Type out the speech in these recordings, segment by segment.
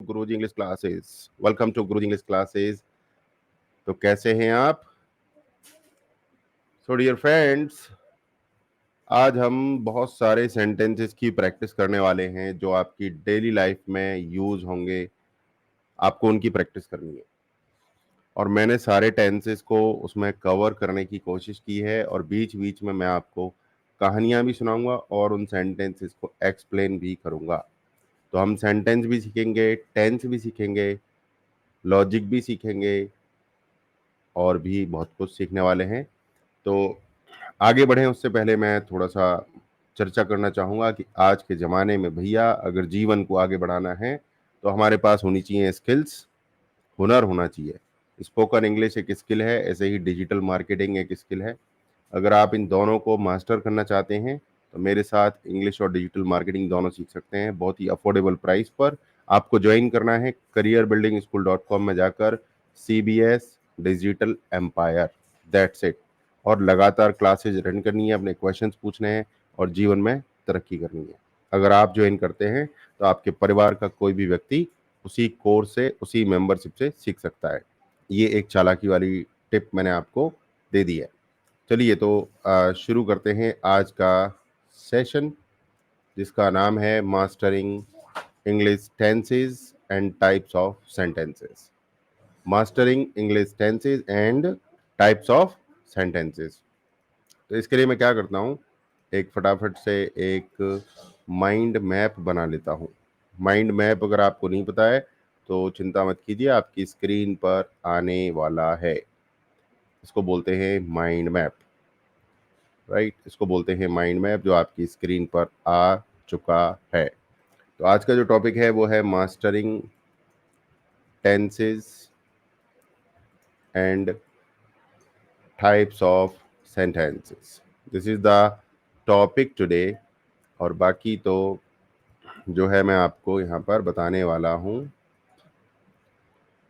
Guruji English classes. Welcome to Guruji English classes. तो कैसे हैं आप? सो डियर फ्रेंड्स, आज हम बहुत सारे सेंटेंसेस की प्रैक्टिस करने वाले हैं जो आपकी डेली लाइफ में यूज होंगे। आपको उनकी प्रैक्टिस करनी है और मैंने सारे टेंसेस को उसमें कवर करने की कोशिश की है और बीच बीच में मैं आपको कहानियां भी सुनाऊंगा और उन सेंटेंसेस को एक्सप्लेन भी करूंगा। तो हम सेंटेंस भी सीखेंगे, टेंस भी सीखेंगे, लॉजिक भी सीखेंगे और भी बहुत कुछ सीखने वाले हैं। तो आगे बढ़ें उससे पहले मैं थोड़ा सा चर्चा करना चाहूँगा कि आज के ज़माने में भैया अगर जीवन को आगे बढ़ाना है तो हमारे पास होनी चाहिए स्किल्स, हुनर होना चाहिए। स्पोकन इंग्लिश एक स्किल है, ऐसे ही डिजिटल मार्केटिंग एक स्किल है। अगर आप इन दोनों को मास्टर करना चाहते हैं तो मेरे साथ इंग्लिश और डिजिटल मार्केटिंग दोनों सीख सकते हैं बहुत ही अफोर्डेबल प्राइस पर। आपको ज्वाइन करना है careerbuildingschool.com में जाकर CBS digital empire, that's it. और लगातार क्लासेज रन करनी है, अपने क्वेश्चंस पूछने हैं और जीवन में तरक्की करनी है। अगर आप ज्वाइन करते हैं तो आपके परिवार का कोई भी व्यक्ति उसी कोर्स से, उसी मेंबरशिप से सीख सकता है। ये एक चालाकी वाली टिप मैंने आपको दे दी है। चलिए तो शुरू करते हैं आज का सेशन, जिसका नाम है mastering English tenses and types of sentences. Mastering English tenses and types of sentences. तो इसके लिए मैं क्या करता हूँ, एक फटाफट से एक माइंड मैप बना लेता हूँ। माइंड मैप अगर आपको नहीं पता है तो चिंता मत कीजिए, आपकी स्क्रीन पर आने वाला है। इसको बोलते हैं माइंड मैप, राइट। इसको बोलते हैं माइंड मैप, जो आपकी स्क्रीन पर आ चुका है। तो आज का जो टॉपिक है वो है mastering tenses and types of sentences. This is the topic today. और बाकी तो जो है मैं आपको यहाँ पर बताने वाला हूँ।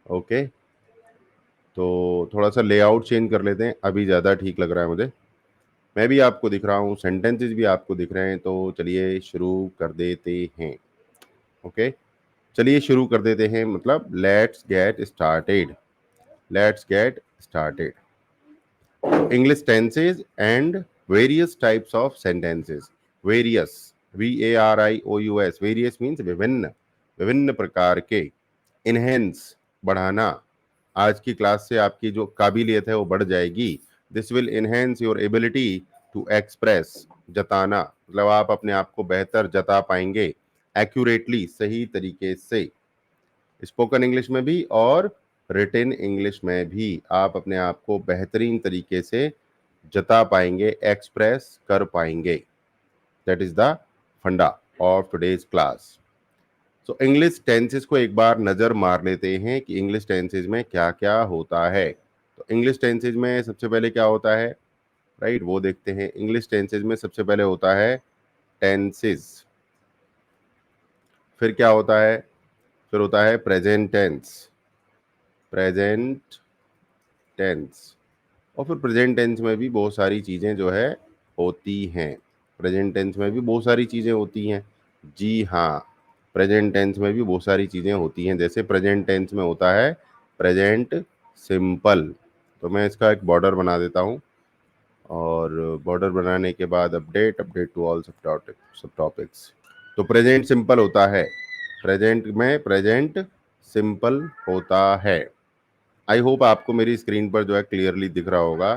ओके, तो थोड़ा सा लेआउट चेंज कर लेते हैं, अभी ज़्यादा ठीक लग रहा है मुझे। मैं भी आपको दिख रहा हूँ, सेंटेंसेस भी आपको दिख रहे हैं। तो चलिए शुरू कर देते हैं। ओके, चलिए शुरू कर देते हैं, मतलब let's get started. Let's get started. English tenses and various types of sentences. Various, VARIOUS, various means विभिन्न, विभिन्न प्रकार के। इनहेंस, बढ़ाना। आज की क्लास से आपकी जो काबिलियत है वो बढ़ जाएगी। This will enhance your ability to express, जताना, मतलब आप अपने आप को बेहतर जता पाएंगे एक्यूरेटली, सही तरीके से। स्पोकन इंग्लिश में भी और रिटन इंग्लिश में भी आप अपने आप को बेहतरीन तरीके से जता पाएंगे, एक्सप्रेस कर पाएंगे। दैट इज द फंडा of today's class. So English tenses को एक बार नज़र मार लेते हैं कि इंग्लिश टेंसेस में क्या क्या होता है। तो इंग्लिश टेंसेस में सबसे पहले क्या होता है, राइट, वो देखते हैं। इंग्लिश टेंसेस में सबसे पहले होता है टेंसेस। फिर क्या होता है, फिर होता है प्रेजेंट टेंस, प्रेजेंट टेंस। और फिर प्रेजेंट टेंस में भी बहुत सारी चीज़ें जो है होती हैं। प्रेजेंट टेंस में भी बहुत सारी चीज़ें होती हैं, जी हाँ। प्रेजेंट टेंस में भी बहुत सारी चीज़ें होती हैं। जैसे प्रेजेंट टेंस में होता है प्रेजेंट सिंपल। तो मैं इसका एक बॉर्डर बना देता हूँ और बॉर्डर बनाने के बाद अपडेट टू ऑल सब टॉपिक्स। तो प्रेजेंट सिंपल होता है, प्रेजेंट में प्रेजेंट सिंपल होता है। आई होप आपको मेरी स्क्रीन पर जो है क्लियरली दिख रहा होगा।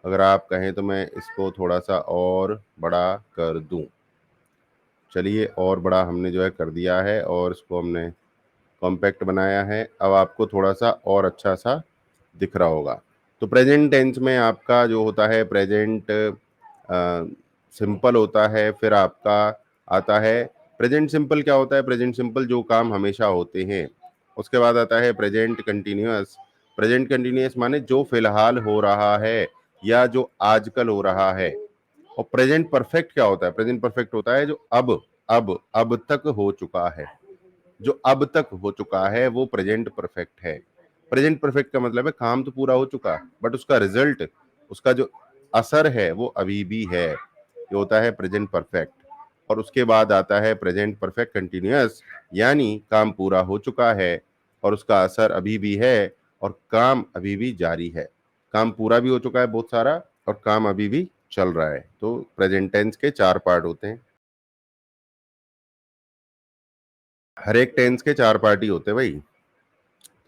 अगर आप कहें तो मैं इसको थोड़ा सा और बड़ा कर दूं। चलिए, और बड़ा हमने जो है कर दिया है और इसको हमने कॉम्पैक्ट बनाया है। अब आपको थोड़ा सा और अच्छा सा दिख रहा होगा। तो प्रेजेंट टेंस में आपका जो होता है प्रेजेंट सिंपल होता है। फिर आपका आता है प्रेजेंट सिंपल। क्या होता है प्रेजेंट सिंपल? जो काम हमेशा होते हैं। उसके बाद आता है प्रेजेंट कंटिन्यूअस। प्रेजेंट कंटिन्यूअस माने जो फिलहाल हो रहा है या जो आजकल हो रहा है। और प्रेजेंट परफेक्ट क्या होता है? प्रेजेंट परफेक्ट होता है जो अब तक हो चुका है। जो अब तक हो चुका है वो प्रेजेंट परफेक्ट है। प्रेजेंट परफेक्ट का मतलब है काम तो पूरा हो चुका, बट उसका रिजल्ट, उसका जो असर है वो अभी भी है। ये होता है प्रेजेंट परफेक्ट। और उसके बाद आता है प्रेजेंट परफेक्ट कंटिन्यूअस, यानी काम पूरा हो चुका है और उसका असर अभी भी है और काम अभी भी जारी है। काम पूरा भी हो चुका है बहुत सारा और काम अभी भी चल रहा है। तो प्रेजेंट टेंस के 4 पार्ट होते हैं। हर एक टेंस के 4 पार्ट ही होते हैं भाई,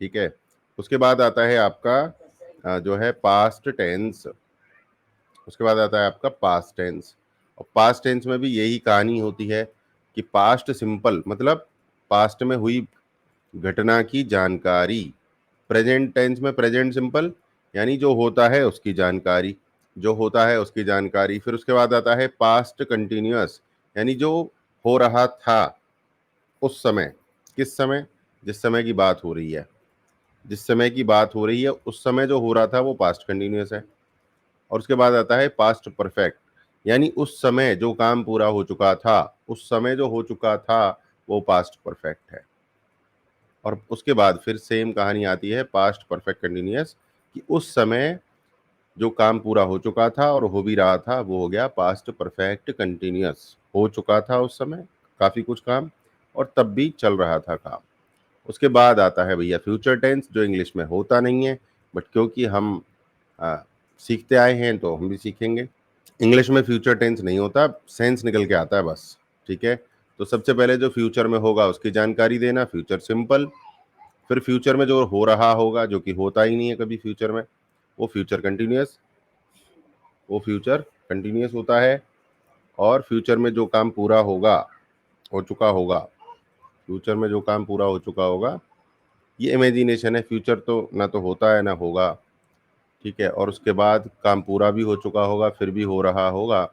ठीक है। उसके बाद आता है आपका जो है पास्ट टेंस। उसके बाद आता है आपका पास्ट टेंस, और पास्ट टेंस में भी यही कहानी होती है कि पास्ट सिंपल मतलब पास्ट में हुई घटना की जानकारी। प्रेजेंट टेंस में प्रेजेंट सिंपल यानी जो होता है उसकी जानकारी, जो होता है उसकी जानकारी। फिर उसके बाद आता है पास्ट कंटिन्यूअस, यानी जो हो रहा था उस समय। किस समय? जिस समय की बात हो रही है, जिस समय की बात हो रही है उस समय जो हो रहा था वो पास्ट कंटिन्यूअस है। और उसके बाद आता है पास्ट परफेक्ट, यानी उस समय जो काम पूरा हो चुका था, उस समय जो हो चुका था वो पास्ट परफेक्ट है। और उसके बाद फिर सेम कहानी आती है पास्ट परफेक्ट कंटिन्यूअस, कि उस समय जो काम पूरा हो चुका था और हो भी रहा था वो हो गया पास्ट परफेक्ट कंटिन्यूअस। हो चुका था उस समय काफी कुछ काम और तब भी चल रहा था काम। उसके बाद आता है भैया फ्यूचर टेंस, जो इंग्लिश में होता नहीं है, बट क्योंकि हम आ, सीखते आए हैं तो हम भी सीखेंगे। इंग्लिश में फ्यूचर टेंस नहीं होता, सेंस निकल के आता है बस, ठीक है। तो सबसे पहले जो फ्यूचर में होगा उसकी जानकारी देना, फ्यूचर सिंपल। फिर फ्यूचर में जो हो रहा होगा, जो कि होता ही नहीं है कभी फ्यूचर में, वो फ्यूचर कंटिन्यूअस, वो फ्यूचर कंटिन्यूअस होता है। और फ्यूचर में जो काम पूरा होगा, हो चुका होगा, फ्यूचर में जो काम पूरा हो चुका होगा, ये इमेजिनेशन है। फ्यूचर तो ना तो होता है ना होगा, ठीक है। और उसके बाद काम पूरा भी हो चुका होगा फिर भी हो रहा होगा,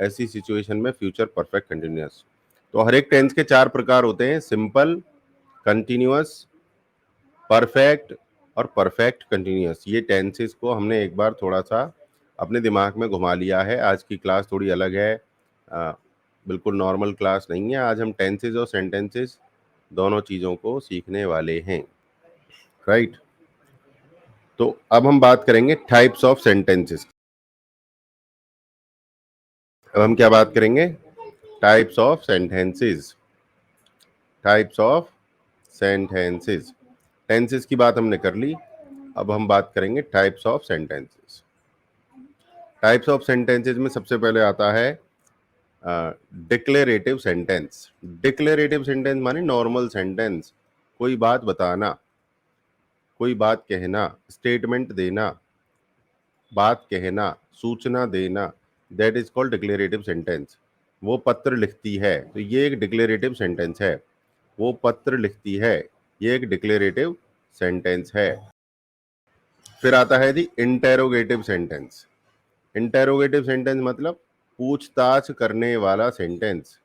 ऐसी सिचुएशन में फ्यूचर परफेक्ट कंटिन्यूअस। तो हर एक टेंस के 4 प्रकार होते हैं, सिंपल, कंटिन्यूअस, परफेक्ट और परफेक्ट कंटिन्यूअस। ये टेंसेस को हमने एक बार थोड़ा सा अपने दिमाग में घुमा लिया है। आज की क्लास थोड़ी अलग है, अ, बिल्कुल नॉर्मल क्लास नहीं है। आज हम टेंसेस और सेंटेंसेस दोनों चीज़ों को सीखने वाले हैं, राइट। तो अब हम बात करेंगे टाइप्स ऑफ सेंटेंसेस। अब हम क्या बात करेंगे? Types of sentences, types of sentences. Tenses की बात हमने कर ली, अब हम बात करेंगे types of sentences. Types of sentences में सबसे पहले आता है डिक्लेरेटिव सेंटेंस। डिक्लेरेटिव सेंटेंस माने नॉर्मल सेंटेंस, कोई बात बताना, कोई बात कहना, स्टेटमेंट देना, बात कहना, सूचना देना, that is called declarative sentence. वो पत्र लिखती है तो ये एक डिक्लेरेटिव सेंटेंस है। वो पत्र लिखती है, ये एक डिक्लेरेटिव सेंटेंस है। फिर आता है दी इंटेरोगेटिव सेंटेंस। इंटेरोगेटिव सेंटेंस मतलब पूछताछ करने वाला सेंटेंस।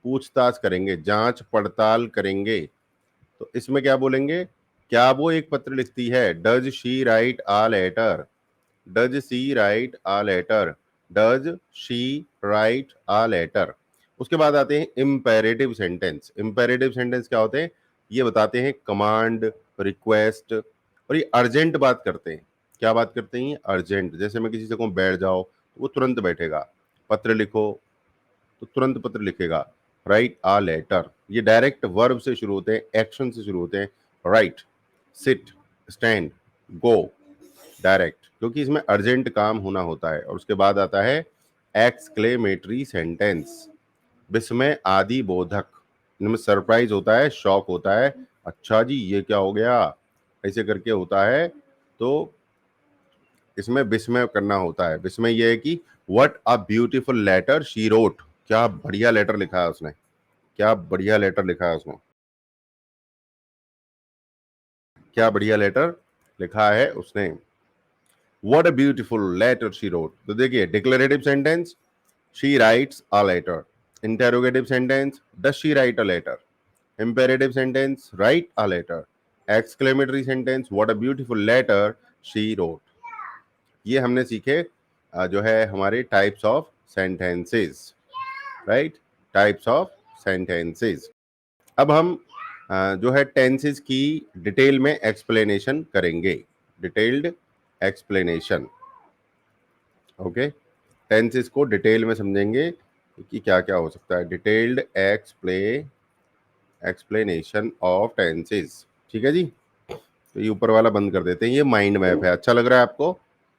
पूछताछ करेंगे, जांच पड़ताल करेंगे। तो इसमें क्या बोलेंगे? क्या वो एक पत्र लिखती है? Does she write a letter? Does she write a letter? Does she write a letter? उसके बाद आते हैं इम्पेरेटिव सेंटेंस। इम्पेरेटिव सेंटेंस क्या होते हैं? ये बताते हैं कमांड, रिक्वेस्ट, और ये अर्जेंट बात करते हैं। क्या बात करते हैं? अर्जेंट। जैसे मैं किसी से कहूँ बैठ जाओ तो वो तुरंत बैठेगा। पत्र लिखो तो तुरंत पत्र लिखेगा। राइट आ लेटर, ये डायरेक्ट वर्ब से शुरू होते हैं, एक्शन से शुरू होते हैं। राइट, सिट, स्टैंड, गो, डायरेक्ट, क्योंकि इसमें अर्जेंट काम होना होता है। और उसके बाद आता है एक्सक्लेमेटरी सेंटेंस, विस्मय आदि बोधक। इनमें सरप्राइज होता है, शॉक होता है, अच्छा जी ये क्या हो गया, ऐसे करके होता है। तो इसमें विस्मय करना होता है। विस्मय ये है कि what a beautiful letter she wrote, क्या बढ़िया लेटर लिखा है उसने, क्या बढ़िया लेटर लिखा है उसने, क्या बढ़िया लेटर लिखा है उसने। What a beautiful letter she wrote. तो देखिए declarative sentence, she writes a letter. Interrogative sentence, does she write a letter? Imperative sentence, write a letter. Exclamatory sentence, what a beautiful letter she wrote. ये हमने सीखे जो है हमारे types of sentences, right, types of sentences. अब हम जो है टेंसेस की डिटेल में एक्सप्लेनेशन करेंगे, डिटेल्ड एक्सप्लेनेशन। ओके, टेंसेस को डिटेल में समझेंगे कि क्या क्या हो सकता है। डिटेल्ड एक्सप्लेनेशन ऑफ टेंसेस, ठीक है जी। तो ये ऊपर वाला बंद कर देते हैं। ये माइंड मैप है, अच्छा लग रहा है आपको?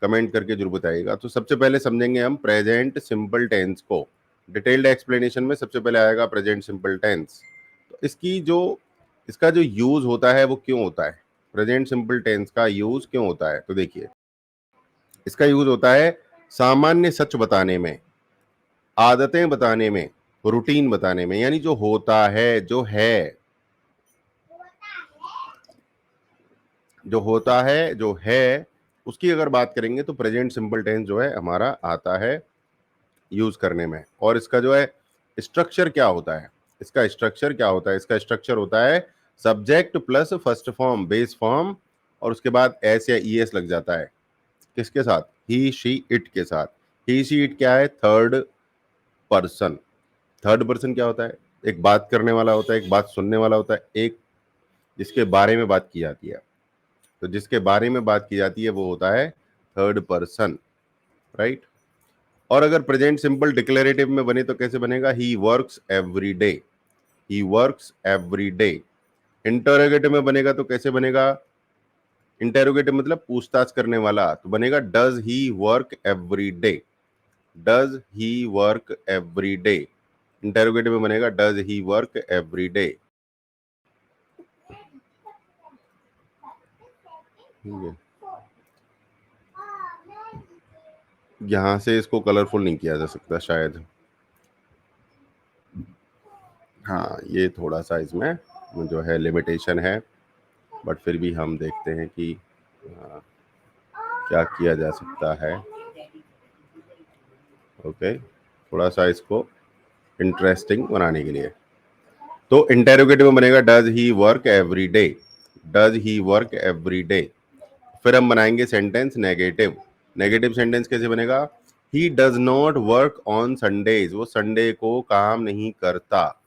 कमेंट करके जरूर बताइएगा। तो सबसे पहले समझेंगे हम प्रेजेंट सिंपल टेंस को। डिटेल्ड एक्सप्लेनेशन में सबसे पहले आएगा प्रेजेंट सिंपल टेंस। तो इसका जो यूज होता है वो क्यों होता है, प्रेजेंट सिंपल टेंस का यूज क्यों होता है? तो देखिए, इसका यूज होता है सामान्य सच बताने में, आदतें बताने में, रूटीन बताने में। यानी जो होता है, जो है उसकी अगर बात करेंगे तो प्रेजेंट सिंपल टेंस जो है हमारा आता है यूज करने में। और इसका जो है स्ट्रक्चर क्या होता है, इसका स्ट्रक्चर होता है subject plus first form base form, और उसके बाद एस या ईएस लग जाता है। किसके साथ? ही शी इट के साथ। ही शी इट क्या है? Third person. थर्ड पर्सन क्या होता है? एक बात करने वाला होता है, एक बात सुनने वाला होता है, एक जिसके बारे में बात की जाती है। तो जिसके बारे में बात की जाती है वो होता है थर्ड पर्सन, राइट। और अगर प्रेजेंट सिंपल डिक्लेरेटिव में बने तो कैसे बनेगा? He works every day, he works every day. Interrogative में बनेगा तो कैसे बनेगा? इंटेरोगेटिव मतलब पूछताछ करने वाला, तो बनेगा does he work every day, does he work every day. Interrogative में बनेगा does he work every day. यहां से इसको कलरफुल नहीं किया जा सकता शायद, हाँ ये थोड़ा सा इसमें जो है लिमिटेशन है, बट फिर भी हम देखते हैं कि क्या किया जा सकता है। ओके, थोड़ा सा इसको इंटरेस्टिंग बनाने के लिए। तो इंटेरोगेटिव में बनेगा does he work every day, does he work every day. फिर हम बनाएंगे सेंटेंस नेगेटिव। नेगेटिव सेंटेंस कैसे बनेगा? He does not work on Sundays, वो संडे को काम नहीं करता,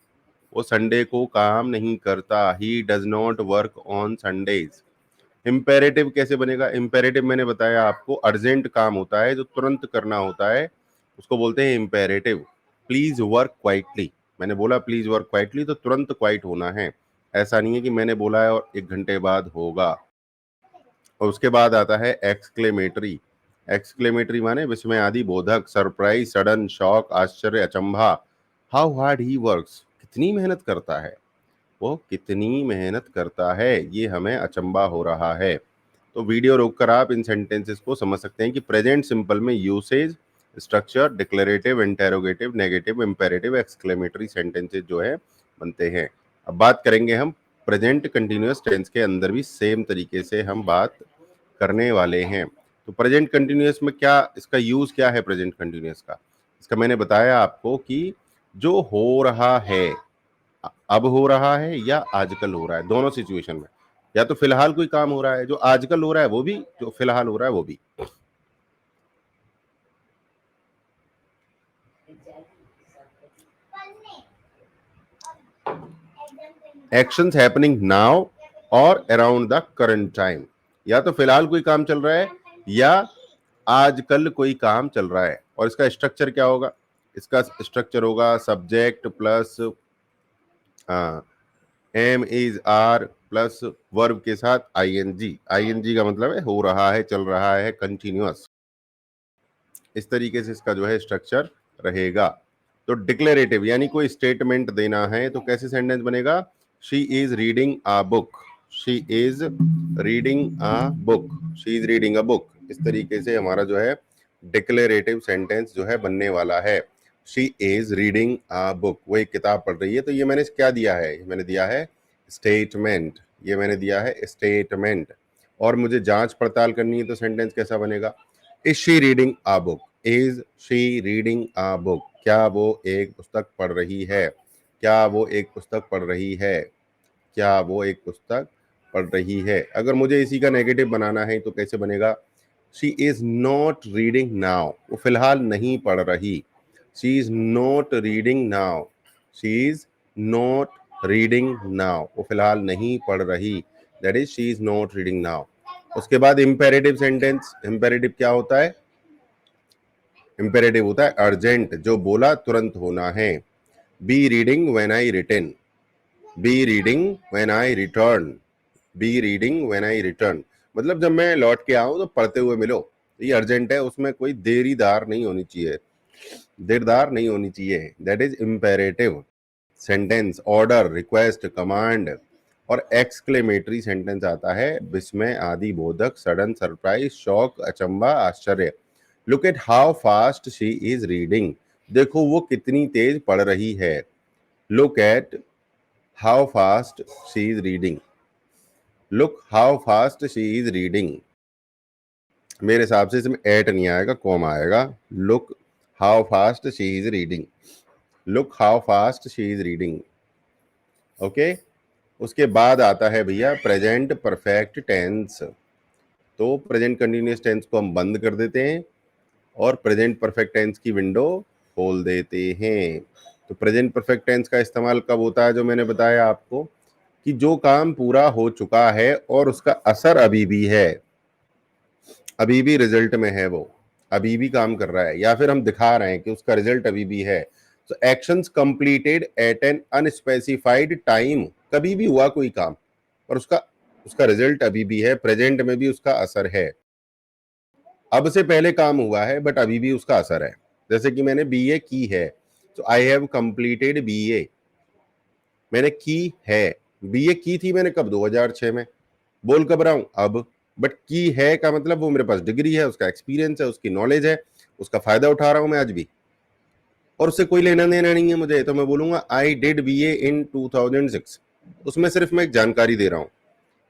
वो संडे को काम नहीं करता। He does not work on Sundays. Imperative कैसे बनेगा? इंपेरेटिव मैंने बताया आपको, अर्जेंट काम होता है जो तुरंत करना होता है, उसको बोलते हैं इंपेरेटिव। प्लीज वर्क क्वाइटली, मैंने बोला प्लीज वर्क क्वाइटली तो तुरंत क्वाइट होना है, ऐसा नहीं है कि मैंने बोला है और 1 घंटे बाद होगा। और उसके बाद आता है एक्सक्लेमेटरी। एक्सक्लेमेटरी माने विस्मय आदि बोधक, सरप्राइज, सडन, शॉक, आश्चर्य, अचंभा। हाउ हार्ड ही वर्क्स, कितनी मेहनत करता है, वो कितनी मेहनत करता है, ये हमें अचंबा हो रहा है। तो वीडियो रोककर आप इन सेंटेंसेस को समझ सकते हैं कि प्रेजेंट सिंपल में usage, structure, declarative, interrogative, negative, imperative, exclamatory sentences जो है बनते हैं। अब बात करेंगे हम प्रेजेंट कंटिन्यूअस टेंस के अंदर भी सेम तरीके से हम बात करने वाले हैं। तो प्रेजेंट कंटिन्यूअस में क्या इसका यूज क्या है? प्रेजेंट कंटिन्यूअस का इसका मैंने बताया आपको कि जो हो रहा है, अब हो रहा है या आजकल हो रहा है, दोनों सिचुएशन में। या तो फिलहाल कोई काम हो रहा है, जो आजकल हो रहा है वो भी, जो फिलहाल हो रहा है वो भी। एक्शंस हैपनिंग नाउ और अराउंड द करंट टाइम, या तो फिलहाल कोई काम चल रहा है या आजकल कोई काम चल रहा है। और इसका स्ट्रक्चर क्या होगा? इसका स्ट्रक्चर होगा subject plus am is are plus verb के साथ आईएनजी। आईएनजी का मतलब है हो रहा है, चल रहा है, कंटिन्यूअस। इस तरीके से इसका जो है स्ट्रक्चर रहेगा। तो डिक्लेरेटिव यानी कोई स्टेटमेंट देना है तो कैसे सेंटेंस बनेगा? She is reading a book, she is reading a book, she is reading a book. इस तरीके से हमारा जो है डिक्लेरेटिव सेंटेंस जो है बनने वाला है। She is reading a book, वो एक किताब पढ़ रही है। तो ये मैंने क्या दिया है? मैंने दिया है स्टेटमेंट, ये मैंने दिया है स्टेटमेंट। और मुझे जांच पड़ताल करनी है तो सेंटेंस कैसा बनेगा? Is she reading a book, is she reading a book, क्या वो एक पुस्तक पढ़ रही है, क्या वो एक पुस्तक पढ़ रही है, क्या वो एक पुस्तक पढ़ रही है। अगर मुझे इसी का नेगेटिव बनाना है तो कैसे बनेगा? She is not reading now, वो फिलहाल नहीं पढ़ रही। She is not reading now, she is not reading now, वो फिलहाल नहीं पढ़ रही, that is she is not reading now. उसके बाद इंपेरेटिव सेंटेंस, इंपेरेटिव क्या होता है? इम्पेरेटिव होता है अर्जेंट, जो बोला तुरंत होना है। Be reading when I return, be reading when I return, be reading when I return, मतलब जब मैं लौट के आऊं तो पढ़ते हुए मिलो। ये अर्जेंट है, उसमें कोई देरीदार नहीं होनी चाहिए, देरदार नहीं होनी चाहिए, that is imperative. Sentence order, request, command और एक्सक्लेमेटरी सेंटेंस आता है विस्मय, आदि बोधक, सडन, सरप्राइज, शॉक, अचंबा, आश्चर्य। Look at how fast she is reading, देखो वो कितनी तेज पढ़ रही है। Look at how fast she is reading, look how fast she is reading. मेरे हिसाब से इसमें एट नहीं आएगा, कॉम आएगा। Look how fast she is reading, look how fast she is reading. Okay, उसके बाद आता है भैया प्रेजेंट परफेक्ट टेंस। तो प्रेजेंट कंटिन्यूअस टेंस को हम बंद कर देते हैं और प्रेजेंट परफेक्ट टेंस की विंडो खोल देते हैं। तो प्रेजेंट परफेक्ट टेंस का इस्तेमाल कब होता है, जो मैंने बताया आपको, कि जो काम पूरा हो चुका है और उसका असर अभी भी है, अभी भी रिजल्ट में है, वो अभी भी काम कर रहा है, या फिर हम दिखा रहे हैं कि उसका रिजल्ट अभी भी है। तो actions completed at an unspecified time, कभी भी हुआ कोई काम और उसका उसका रिजल्ट अभी भी है, प्रेजेंट में भी उसका असर है। अब से पहले काम हुआ है बट अभी भी उसका असर है। जैसे कि मैंने बीए की है, तो आई हैव कंप्लीटेड बीए, मैंने की है। बीए की थी मैंने कब, 2006 में। बोल कब रहा हूं, अब। बट की है का मतलब वो मेरे पास डिग्री है, उसका एक्सपीरियंस है, उसकी नॉलेज है, उसका फायदा उठा रहा हूं मैं आज भी, और उससे कोई लेना देना नहीं है मुझे। तो मैं बोलूंगा आई डिड बीए इन 2006, उसमें सिर्फ मैं एक जानकारी दे रहा हूं।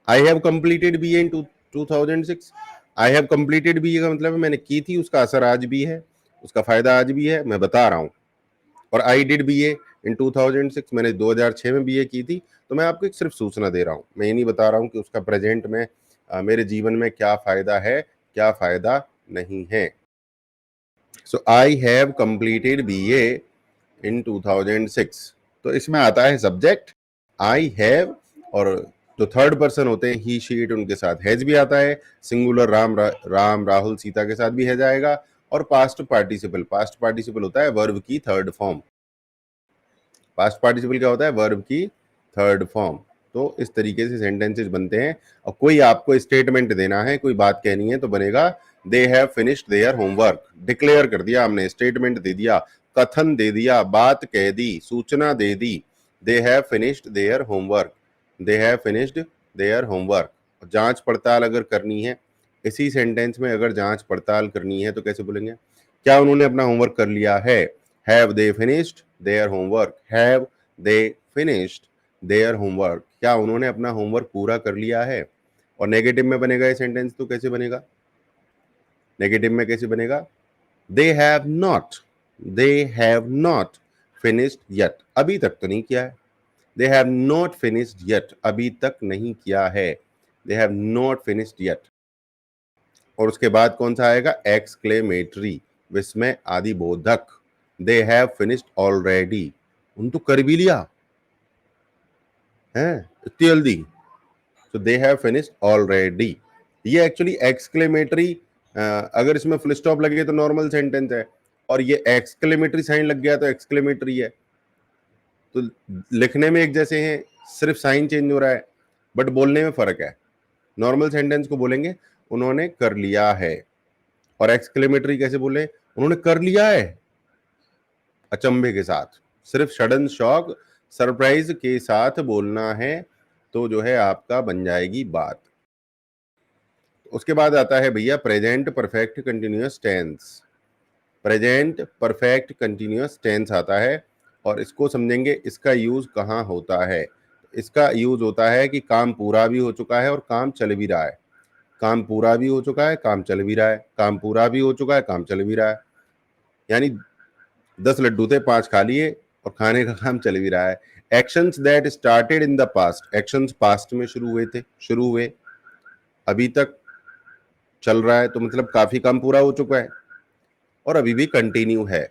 आई have completed BA in 2006, I have completed BA का मतलब है मैंने की थी, उसका असर आज भी है, उसका फायदा आज भी है, मैं बता रहा हूं। और आई डिड बीए इन 2006, मैंने 2006 में बीए की थी, तो मैं आपको एक सिर्फ सूचना दे रहा हूं, मैं ये नहीं बता रहा हूं कि उसका प्रेजेंट में मेरे जीवन में क्या फायदा है, क्या फायदा नहीं है। So I have completed BA in 2006। तो इसमें आता है सब्जेक्ट आई हैव, और जो थर्ड पर्सन होते हैं ही शी इट, उनके साथ हैज भी आता है। सिंगुलर राम राहुल सीता के साथ भी हैज आएगा। और पास्ट पार्टिसिपल, पास्ट पार्टिसिपल होता है वर्ब की थर्ड फॉर्म। पास्ट पार्टिसिपल क्या होता है, वर्ब की थर्ड फॉर्म। तो इस तरीके से सेंटेंसेस बनते हैं। और कोई आपको स्टेटमेंट देना है, कोई बात कहनी है, तो बनेगा दे have finished their homework. Declare कर दिया हमने, स्टेटमेंट दे दिया, कथन दे दिया, बात कह दी, सूचना दे दी। They have finished their homework, they have finished their homework. जांच पड़ताल अगर करनी है, इसी सेंटेंस में अगर जांच पड़ताल करनी है तो कैसे बोलेंगे, क्या उन्होंने अपना होमवर्क कर लिया है। Have they finished their homework, have they finished their homework, क्या उन्होंने अपना होमवर्क पूरा कर लिया है। और नेगेटिव में बनेगा ये सेंटेंस, तो कैसे बनेगा, नेगेटिव में कैसे बनेगा, they have not, they have not finished yet, अभी तक तो नहीं किया है। They have not finished yet, अभी तक नहीं किया है, they have not finished yet. और उसके बाद कौन सा आएगा, एक्सक्लेमेटरी, विस्मय आदि बोधक। दे हैव फिनिश्ड ऑलरेडी, उन तो कर भी लिया है इतनी जल्दी, तो दे हैव फिनिश्ड ऑलरेडी। ये एक्चुअली एक्सक्लेमेटरी, अगर इसमें फुल स्टॉप लगे तो नॉर्मल सेंटेंस है, और ये एक्सक्लेमेटरी साइन लग गया तो एक्सक्लेमेटरी है। तो लिखने में एक जैसे हैं, सिर्फ साइन चेंज हो रहा है, बट बोलने में फर्क है। नॉर्मल सेंटेंस को बोलेंगे उन्होंने कर लिया है, और एक्सक्लेमेटरी कैसे बोले, उन्होंने कर लिया है अचंभे के साथ, सिर्फ सडन शॉक सरप्राइज के साथ बोलना है, तो जो है आपका बन जाएगी बात। उसके बाद आता है भैया present perfect continuous tense. Present perfect continuous tense आता है, और इसको समझेंगे इसका यूज कहाँ होता है। इसका यूज होता है कि काम पूरा भी हो चुका है और काम चल भी रहा है। काम पूरा भी हो चुका है, काम चल भी रहा है, काम पूरा भी हो चुका है, काम चल भी रहा है। यानी 10 लड्डू थे, 5 खा लिए और खाने का काम चल भी रहा है। Actions that started in the past, actions past में शुरू हुए थे, शुरू हुए, अभी तक चल रहा है, तो मतलब काफी काम पूरा हो चुका है और अभी भी कंटिन्यू है।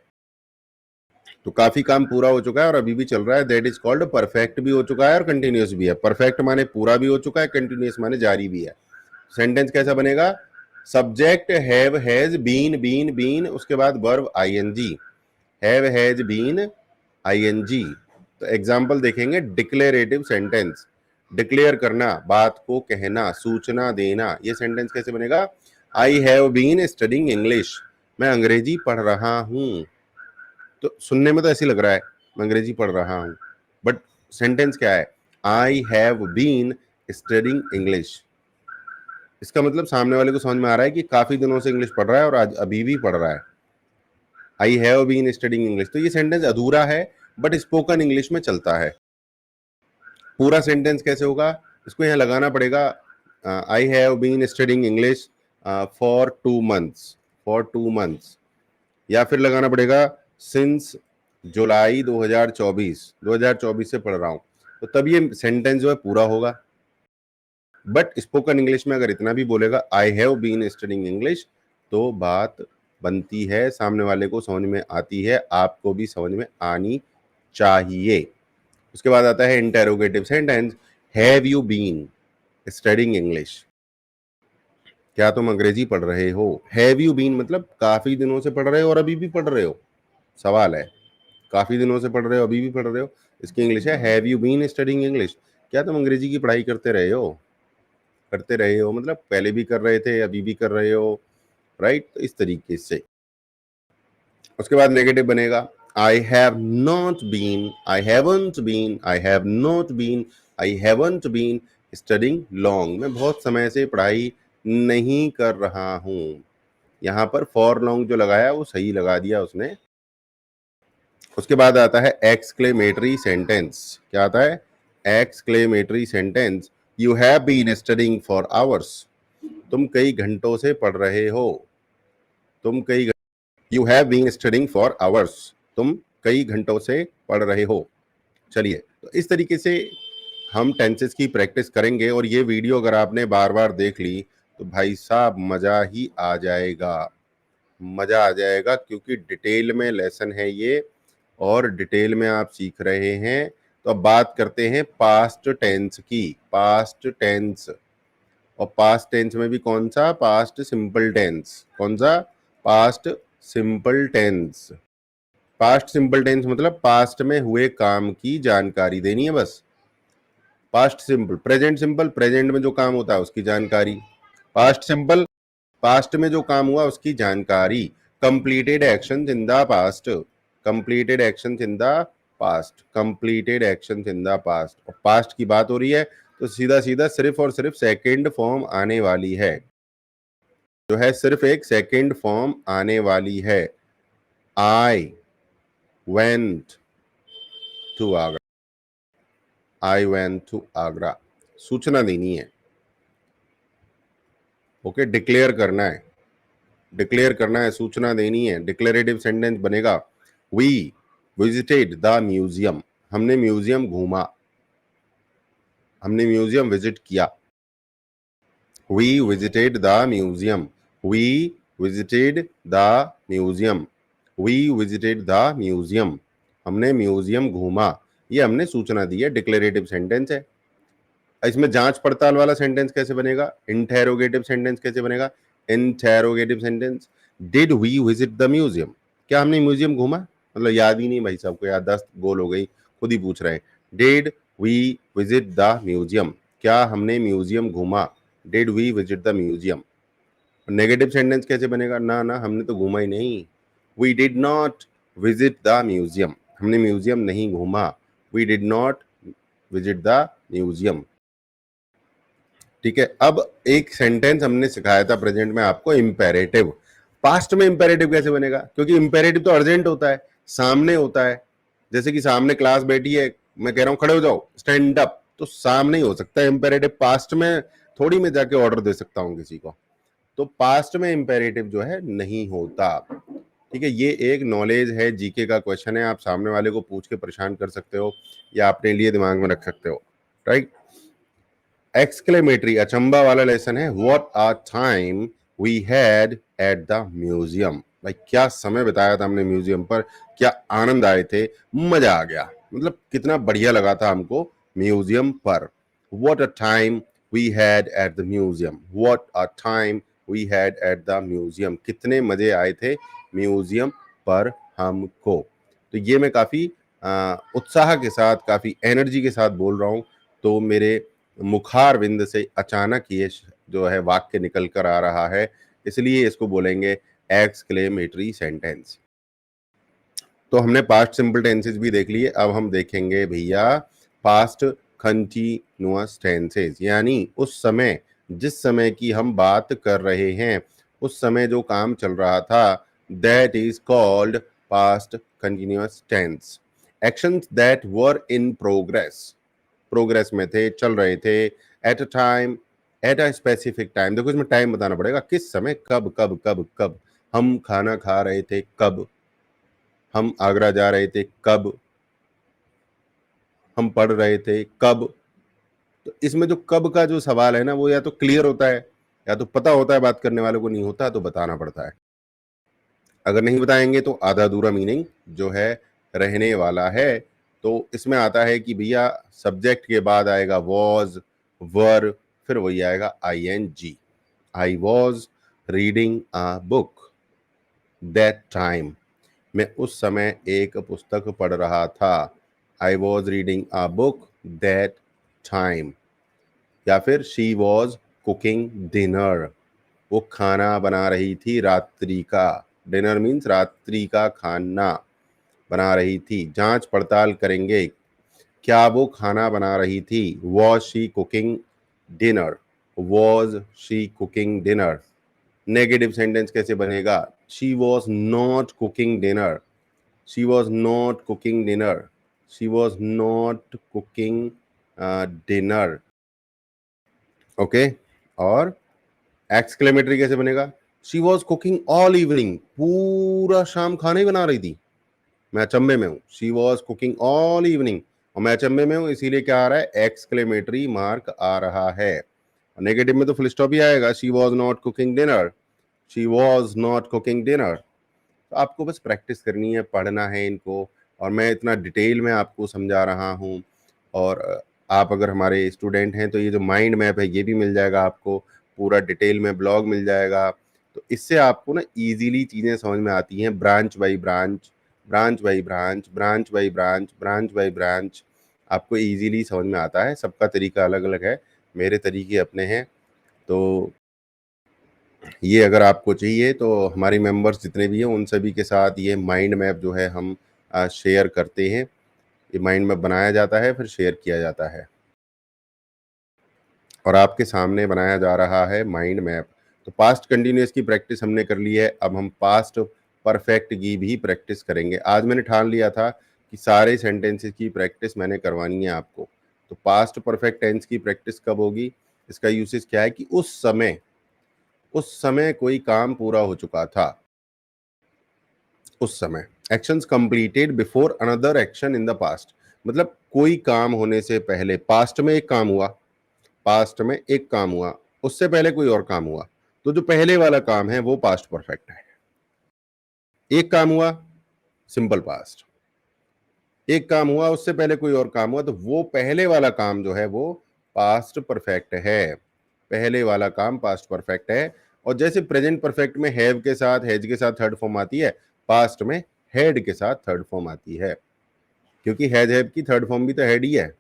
तो काफी काम पूरा हो चुका है और अभी भी चल रहा है, दैट इज कॉल्ड परफेक्ट भी हो चुका है और कंटिन्यूअस भी है। परफेक्ट माने पूरा भी हो चुका है, कंटिन्यूअस माने जारी भी है। सेंटेंस कैसा बनेगा, सब्जेक्ट हैव हैज बीन उसके बाद verb ING, have has been ING. तो एग्जांपल देखेंगे, डिक्लेरेटिव सेंटेंस, डिक्लेयर करना, बात को कहना, सूचना देना। ये सेंटेंस कैसे बनेगा? I have been studying English, मैं अंग्रेजी पढ़ रहा हूं। तो सुनने में तो ऐसे लग रहा है मैं अंग्रेजी पढ़ रहा हूं, बट सेंटेंस क्या है? I have been studying English. इसका मतलब सामने वाले को समझ में आ रहा है कि काफी दिनों से इंग्लिश पढ़ रहा है और आज अभी भी पढ़ रहा है। I have been studying English, तो ये सेंटेंस अधूरा है बट स्पोकन इंग्लिश में चलता है। पूरा सेंटेंस कैसे होगा? इसको यहाँ लगाना पड़ेगा, I have been studying English for 2 months, for 2 months, या फिर लगाना पड़ेगा सिंस जुलाई 2024 से पढ़ रहा हूं। तो तब ये सेंटेंस जो है पूरा होगा। बट स्पोकन इंग्लिश में अगर इतना भी बोलेगा I have been studying English, तो बात बनती है, सामने वाले को समझ में आती है, आपको भी समझ में आनी चाहिए। उसके बाद आता है interrogative sentence, have you been studying English, क्या तुम अंग्रेजी पढ़ रहे हो? हैव यू बीन मतलब काफी दिनों से पढ़ रहे हो और अभी भी पढ़ रहे हो। सवाल है, काफी दिनों से पढ़ रहे हो, अभी भी पढ़ रहे हो, इसकी इंग्लिश है have you been studying English, क्या तुम अंग्रेजी की पढ़ाई करते रहे हो? करते रहे हो मतलब पहले भी कर रहे थे, अभी भी कर रहे हो, राइट? तो इस तरीके से। उसके बाद नेगेटिव बनेगा, I have not been, I haven't been, I have not been, I haven't been studying long, मैं बहुत समय से पढ़ाई नहीं कर रहा हूं। यहां पर फॉर लॉन्ग जो लगाया वो सही लगा दिया उसने। उसके बाद आता है एक्सक्लेमेटरी सेंटेंस। क्या आता है? Exclamatory sentence, you have been studying for hours, तुम कई घंटों से पढ़ रहे हो, तुम कई, you have been studying for hours, तुम कई घंटों से पढ़ रहे हो। चलिए, तो इस तरीके से हम टेंसेस की प्रैक्टिस करेंगे, और ये वीडियो अगर आपने बार बार देख ली तो भाई साहब मजा ही आ जाएगा, मजा आ जाएगा, क्योंकि डिटेल में लेसन है ये और डिटेल में आप सीख रहे हैं। तो अब बात करते हैं पास्ट टेंस की। पास्ट टेंस, और पास्ट टेंस में भी कौन सा? Past simple tense. कौन सा? Past simple tense. Past simple tense मतलब पास्ट में हुए काम की जानकारी देनी है बस। Past simple, present simple, present में जो काम होता है उसकी जानकारी। पास्ट सिंपल, पास्ट में जो काम हुआ उसकी जानकारी। Completed action in the past, completed action in the past, completed action in the past. और पास्ट की बात हो रही है तो सीधा सीधा सिर्फ और सिर्फ सेकेंड फॉर्म आने वाली है, जो है सिर्फ एक सेकेंड फॉर्म आने वाली है। I went to Agra, I went to Agra, सूचना देनी है। ओके, डिक्लेयर करना है, डिक्लेयर करना है, सूचना देनी है। डिक्लेरेटिव सेंटेंस बनेगा, वी विजिटेड द म्यूजियम, हमने म्यूजियम घूमा, हमने म्यूजियम विजिट किया। We visited the museum, we visited the museum, we visited the museum, हमने म्यूजियम घूमा। ये हमने सूचना दी है, डिक्लेरेटिव सेंटेंस है। इसमें जांच पड़ताल वाला सेंटेंस कैसे बनेगा? इंटेरोगेटिव सेंटेंस कैसे बनेगा? Interrogative sentence, did we visit the museum, क्या हमने म्यूजियम घूमा? मतलब याद ही नहीं भाई साहब को, याददाश्त गोल हो गई, खुद ही पूछ रहे हैं। Did we visit the museum, क्या हमने म्यूजियम घूमा? Did we visit the museum. Negative sentence कैसे बनेगा? ना ना, हमने तो घूमा ही नहीं। We did not visit the museum, हमने म्यूजियम नहीं घूमा। We did not visit the museum. ठीक है, अब एक सेंटेंस हमने सिखाया था प्रेजेंट में आपको, इंपेरेटिव। पास्ट में इंपेरेटिव कैसे बनेगा? क्योंकि इंपेरेटिव तो अर्जेंट होता है, सामने होता है। जैसे कि सामने क्लास बैठी है, मैं कह रहा हूं खड़े हो जाओ, स्टैंड अप, तो सामने ही हो सकता है इंपेरेटिव। पास्ट में थोड़ी मैं जाके ऑर्डर दे सकता हूं किसी को, तो पास्ट में इंपेरेटिव जो है नहीं होता। ठीक है, ये एक नॉलेज है, जीके का क्वेश्चन है, आप सामने वाले को पूछ के परेशान कर सकते हो या अपने लिए दिमाग में रख सकते हो, राइट? एक्सक्लेमेटरी, अचंबा वाला लेसन है, what a time we had at the museum, भाई क्या समय बिताया था हमने म्यूजियम पर, क्या आनंद आए थे, मजा आ गया, मतलब कितना बढ़िया लगा था हमको म्यूजियम पर। What a time we had at the museum, what a time we had at the museum, कितने मजे आए थे म्यूजियम पर हमको। तो ये मैं काफी उत्साह के साथ, काफी एनर्जी के साथ बोल रहा हूँ, तो मेरे मुखार विंद से अचानक ये जो है वाक्य निकल कर आ रहा है, इसलिए इसको बोलेंगे एक्सक्लेमेटरी सेंटेंस। तो हमने पास्ट सिंपल टेंसेस भी देख लिए, अब हम देखेंगे भैया पास्ट कंटीन्यूअस टेंसेस, यानी उस समय, जिस समय की हम बात कर रहे हैं, उस समय जो काम चल रहा था, that is called past continuous tense. Actions that were in progress, progress में थे, चल रहे थे, at a time, at a specific time. देखो इसमें टाइम बताना पड़ेगा, किस समय, कब कब कब कब। हम खाना खा रहे थे कब, हम आगरा जा रहे थे कब, हम पढ़ रहे थे कब। तो इसमें जो कब का जो सवाल है ना, वो या तो क्लियर होता है, या तो पता होता है बात करने वाले को, नहीं होता तो बताना पड़ता है। अगर नहीं बताएंगे तो आधा अधूरा मीनिंग जो है रहने वाला है। तो इसमें आता है कि भैया सब्जेक्ट के बाद आएगा वॉज, वर, फिर वही आएगा ING। I was reading a book that time, मैं उस समय एक पुस्तक पढ़ रहा था। I was reading a book that time. या फिर शी वॉज कुकिंग डिनर, वो खाना बना रही थी रात्रि का। डिनर मीन्स रात्रि का खाना बना रही थी। जांच पड़ताल करेंगे, क्या वो खाना बना रही थी, was she cooking dinner, was she cooking dinner. Negative sentence कैसे बनेगा, she was not cooking dinner, she was not cooking dinner, she was not cooking dinner। Okay, और एक्सक्लेमेटरी कैसे बनेगा, she was cooking all evening, पूरा शाम खाना ही बना रही थी, मैं अचंभे में हूं। she was cooking all evening, और मैं अचंभे में हूं, इसीलिए क्या आ रहा है, एक्सक्लेमेटरी मार्क आ रहा है। नेगेटिव में तो फुल स्टॉप ही आएगा, she was not cooking dinner, she was not cooking dinner। तो आपको बस प्रैक्टिस करनी है, पढ़ना है इनको, और मैं इतना डिटेल में आपको समझा रहा हूँ। और आप अगर हमारे स्टूडेंट हैं तो ये जो माइंड मैप है ये भी मिल जाएगा आपको, पूरा डिटेल में ब्लॉग मिल जाएगा। तो इससे आपको ना इजीली चीज़ें समझ में आती हैं, branch by branch, branch by branch, branch by branch, branch by branch, आपको इजीली समझ में आता है। सबका तरीका अलग अलग है, मेरे तरीके अपने हैं। तो ये अगर आपको चाहिए तो हमारे मेंबर्स जितने भी हैं उन सभी के साथ ये माइंड मैप जो है हम शेयर करते हैं। ये माइंड मैप बनाया जाता है, फिर शेयर किया जाता है, और आपके सामने बनाया जा रहा है माइंड मैप। तो पास्ट कंटिन्यूअस की प्रैक्टिस हमने कर ली है, अब हम पास्ट परफेक्ट की भी प्रैक्टिस करेंगे। आज मैंने ठान लिया था कि सारे सेंटेंसेस की प्रैक्टिस मैंने करवानी है आपको। तो पास्ट परफेक्ट टेंस की प्रैक्टिस कब होगी, इसका यूसेज क्या है कि उस समय कोई काम पूरा हो चुका था, उस समय। Actions completed before another action in the past, मतलब कोई काम होने से पहले, पास्ट में एक काम हुआ, पास्ट में एक काम हुआ, उससे पहले कोई और काम हुआ, तो जो पहले वाला काम है वो पास्ट परफेक्ट है। एक काम हुआ, सिंपल पास्ट। एक काम हुआ, उससे पहले कोई और काम हुआ, तो वो पहले वाला काम जो है वो पास्ट परफेक्ट है। पहले वाला काम पास्ट परफेक्ट है। और जैसे प्रेजेंट परफेक्ट में हैव के साथ, हैज के साथ थर्ड फॉर्म आती है, पास्ट में हैड के साथ थर्ड फॉर्म आती है, क्योंकि हैज हैव की थर्ड फॉर्म भी तो हैड ही है,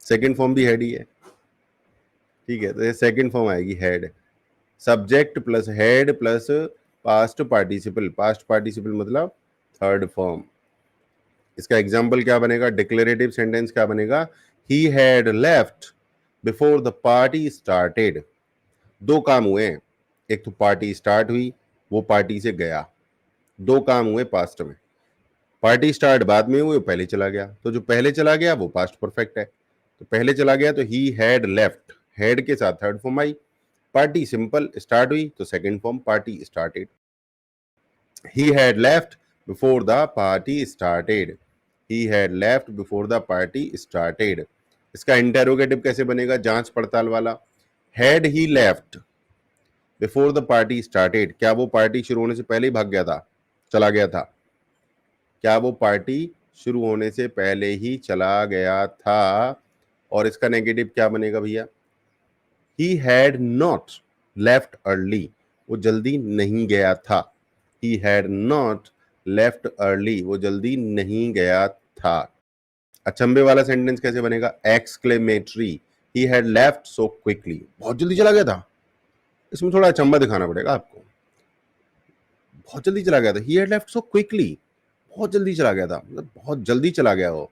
सेकंड फॉर्म भी हैड ही है। ठीक है, तो ये सेकंड फॉर्म आएगी had. Subject plus had plus past participle, past participle मतलब थर्ड फॉर्म। इसका एग्जाम्पल क्या बनेगा, डिक्लेरेटिव सेंटेंस क्या बनेगा, ही had left before the party started. दो काम हुए, एक तो पार्टी स्टार्ट हुई, वो पार्टी से गया, दो काम हुए पास्ट में। पार्टी स्टार्ट बाद में हुई, वो पहले चला गया, तो जो पहले चला गया वो पास्ट परफेक्ट है। तो पहले चला गया तो ही हैड लेफ्ट, हैड के साथ third form I. Party simple start हुई तो second form party started. He had left before the party started, he had left before the party started. इसका इंटेरोगेटिव कैसे बनेगा, जांच पड़ताल वाला। Had he left before the party started, क्या वो पार्टी शुरू होने से पहले ही भाग गया था, चला गया था, क्या वो पार्टी शुरू होने से पहले ही चला गया था। और इसका नेगेटिव क्या बनेगा भैया, he had not left early, वो जल्दी नहीं गया था। He had not left early, वो जल्दी नहीं गया था। अचंभे वाला सेंटेंस कैसे बनेगा? Exclamatory, he had left so quickly, बहुत जल्दी चला गया था। इसमें थोड़ा अचंभा दिखाना पड़ेगा आपको, बहुत जल्दी चला गया था। ही हैड लेफ्ट सो क्विकली, बहुत जल्दी चला गया था, मतलब बहुत जल्दी चला गया वो।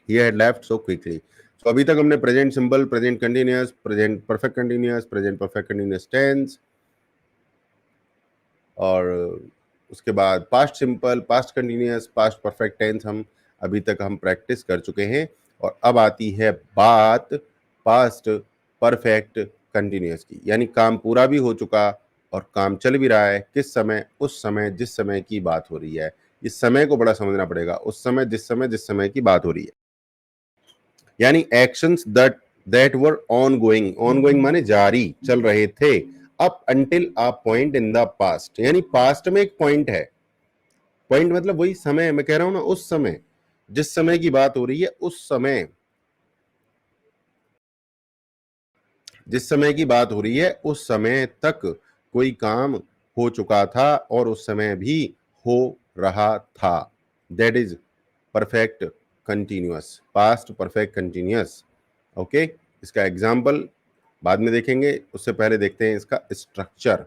He had left so quickly. तो अभी तक हमने present simple, present continuous, present perfect continuous, present perfect continuous tense, और उसके बाद past simple, past continuous, past perfect tense हम अभी तक हम प्रैक्टिस कर चुके हैं। और अब आती है बात पास्ट परफेक्ट कंटिन्यूअस की, यानी काम पूरा भी हो चुका और काम चल भी रहा है। किस समय? उस समय जिस समय की बात हो रही है। इस समय को बड़ा समझना पड़ेगा, उस समय जिस समय की बात हो रही है, यानी actions that were ongoing, ongoing माने जारी, चल रहे थे, up until a point in the past, यानी पास्ट में एक पॉइंट है। पॉइंट मतलब वही समय, मैं कह रहा हूं ना, उस समय जिस समय की बात हो रही है, उस समय जिस समय की बात हो रही है, उस समय तक कोई काम हो चुका था और उस समय भी हो रहा था। That is perfect continuous, past perfect continuous. Okay, इसका एग्जाम्पल बाद में देखेंगे, उससे पहले देखते हैं इसका स्ट्रक्चर।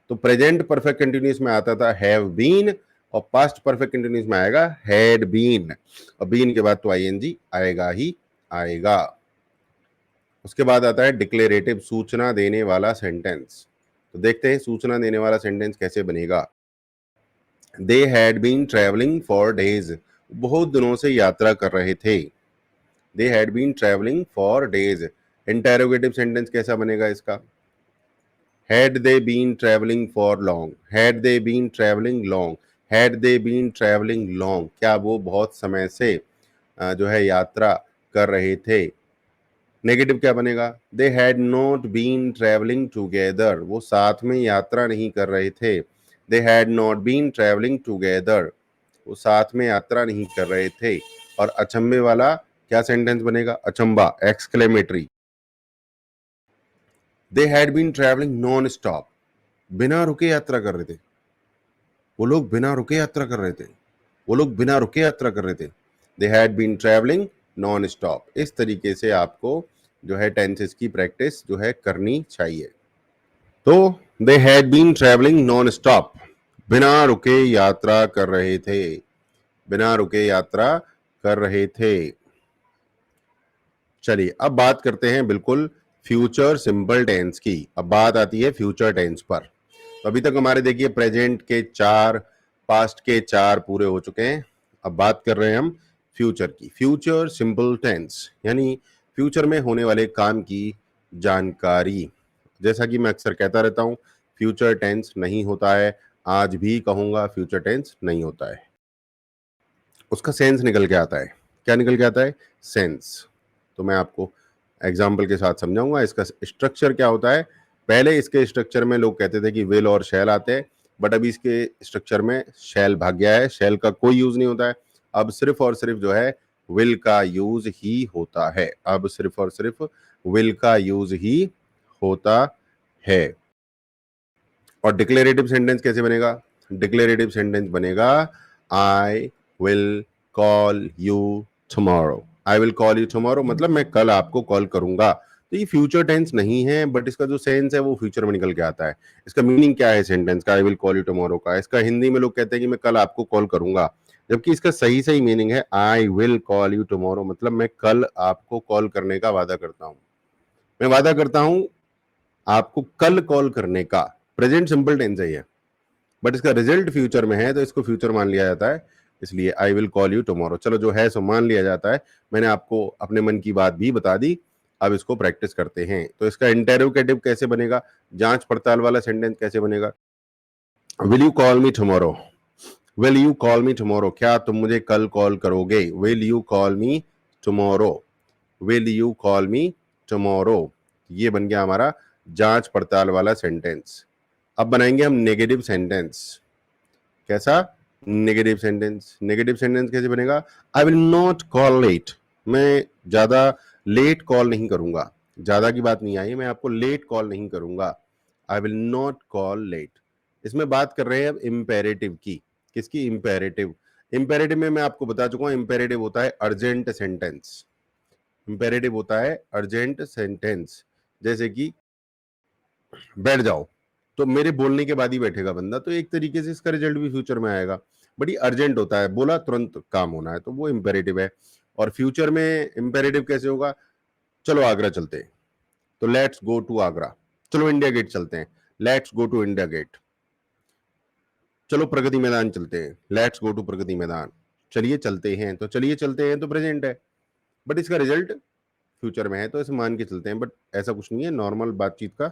तो प्रेजेंट परफेक्ट कंटिन्यूअस में आता था हैव बीन, और पास्ट परफेक्ट कंटिन्यूअस में आएगा हैड बीन, और बीन के बाद तो आईएनजी आएगा ही आएगा। उसके बाद आता है डिक्लेरेटिव, सूचना देने वाला सेंटेंस। तो देखते हैं सूचना देने वाला सेंटेंस कैसे बनेगा। They had been travelling for days, बहुत दिनों से यात्रा कर रहे थे। They had been travelling for days. Interrogative sentence कैसा बनेगा इसका? Had they been traveling for long? Had they been traveling long? Had they been traveling long? क्या वो बहुत समय से जो है यात्रा कर रहे थे? नेगेटिव क्या बनेगा? They had not been traveling together. वो साथ में यात्रा नहीं कर रहे थे। They had not been traveling together. वो साथ में यात्रा नहीं कर रहे थे। और अचंभे वाला क्या सेंटेंस बनेगा? अचंबा, exclamatory. They had been traveling non-stop. बिना रुके यात्रा कर रहे थे। वो लोग बिना रुके यात्रा कर रहे थे। वो लोग बिना रुके यात्रा कर रहे थे। They had been travelling non stop. इस तरीके से आपको जो है टेंसेस की प्रैक्टिस जो है करनी चाहिए। तो they had been travelling non stop, बिना रुके यात्रा कर रहे थे, बिना रुके यात्रा कर रहे थे। चलिए अब बात करते हैं बिल्कुल फ्यूचर सिंपल टेंस की। अब बात आती है फ्यूचर टेंस पर। तो अभी तक हमारे देखिए प्रेजेंट के 4, पास्ट के 4 पूरे हो चुके हैं। अब बात कर रहे हैं हम फ्यूचर की। फ्यूचर सिंपल टेंस यानी फ्यूचर में होने वाले काम की जानकारी। जैसा कि मैं अक्सर कहता रहता हूं, फ्यूचर टेंस नहीं होता है, आज भी कहूंगा फ्यूचर टेंस नहीं होता है। उसका सेंस निकल के आता है। क्या निकल के आता है? सेंस। तो मैं आपको एग्जाम्पल के साथ समझाऊंगा। इसका स्ट्रक्चर क्या होता है। पहले इसके स्ट्रक्चर में लोग कहते थे कि विल और शैल आते हैं, बट अभी इसके स्ट्रक्चर में शैल भाग गया है, शैल का कोई यूज नहीं होता है। अब सिर्फ और सिर्फ जो है विल का यूज ही होता है। अब सिर्फ और सिर्फ विल का यूज ही होता है। और डिक्लेरेटिव सेंटेंस कैसे बनेगा? डिक्लेरेटिव सेंटेंस बनेगा I will call you tomorrow. I will call you tomorrow मतलब मैं कल आपको कॉल करूंगा। तो ये फ्यूचर टेंस नहीं है, बट इसका जो सेंस है वो फ्यूचर में निकल के आता है। इसका मीनिंग क्या है सेंटेंस का, I will call you tomorrow का? इसका हिंदी में लोग कहते हैं कि मैं कल आपको कॉल करूंगा, जबकि इसका सही सही मीनिंग है I will call you tomorrow, मतलब मैं कल आपको कॉल करने का वादा करता हूं। मैं वादा करता हूं आपको कल कॉल करने का। प्रेजेंट सिंपल टेंस है ये, बट इसका रिजल्ट फ्यूचर में है तो इसको फ्यूचर मान लिया जाता है, इसलिए I will call you tomorrow. चलो जो है सो मान लिया जाता है। मैंने आपको अपने मन की बात भी बता दी। अब इसको प्रैक्टिस करते हैं। तो इसका इंटेरोगेटिव कैसे बनेगा, जांच पड़ताल वाला सेंटेंस कैसे बनेगा? Will you call me tomorrow? Will you call me tomorrow, क्या तुम मुझे कल कॉल करोगे? Will you call me tomorrow? Will you call me tomorrow? ये बन गया हमारा जांच पड़ताल वाला सेंटेंस। अब बनाएंगे हम नेगेटिव सेंटेंस। कैसा? Negative sentence. नेगेटिव सेंटेंस कैसे बनेगा? I will not call late. मैं ज्यादा लेट कॉल नहीं करूंगा। ज्यादा की बात नहीं आई, मैं आपको लेट कॉल नहीं करूंगा। I will not call late. इसमें बात कर रहे हैं अब इम्पेरेटिव की। किसकी? इम्पेरेटिव। इम्पेरेटिव में मैं आपको बता चुका हूं, इम्पेरेटिव होता है अर्जेंट सेंटेंस। इम्पेरेटिव होता है अर्जेंट सेंटेंस। जैसे कि बैठ जाओ, तो मेरे बोलने के बाद ही बैठेगा बंदा, तो एक तरीके से इसका रिजल्ट भी फ्यूचर में आएगा। बट ये अर्जेंट होता है, बोला तुरंत काम होना है, तो वो इम्पेरेटिव है। और फ्यूचर में इम्पेरेटिव कैसे होगा? चलो आगरा चलते हैं, तो लेट्स गो टू आगरा। चलो इंडिया गेट चलते हैं, let's go to India Gate. चलो प्रगति मैदान चलते हैं, let's go to Pragati Maidan. चलिए चलते हैं, तो चलिए चलते हैं तो प्रेजेंट है, बट इसका रिजल्ट फ्यूचर में है, तो ऐसे मान के चलते हैं। बट ऐसा कुछ नहीं है, नॉर्मल बातचीत का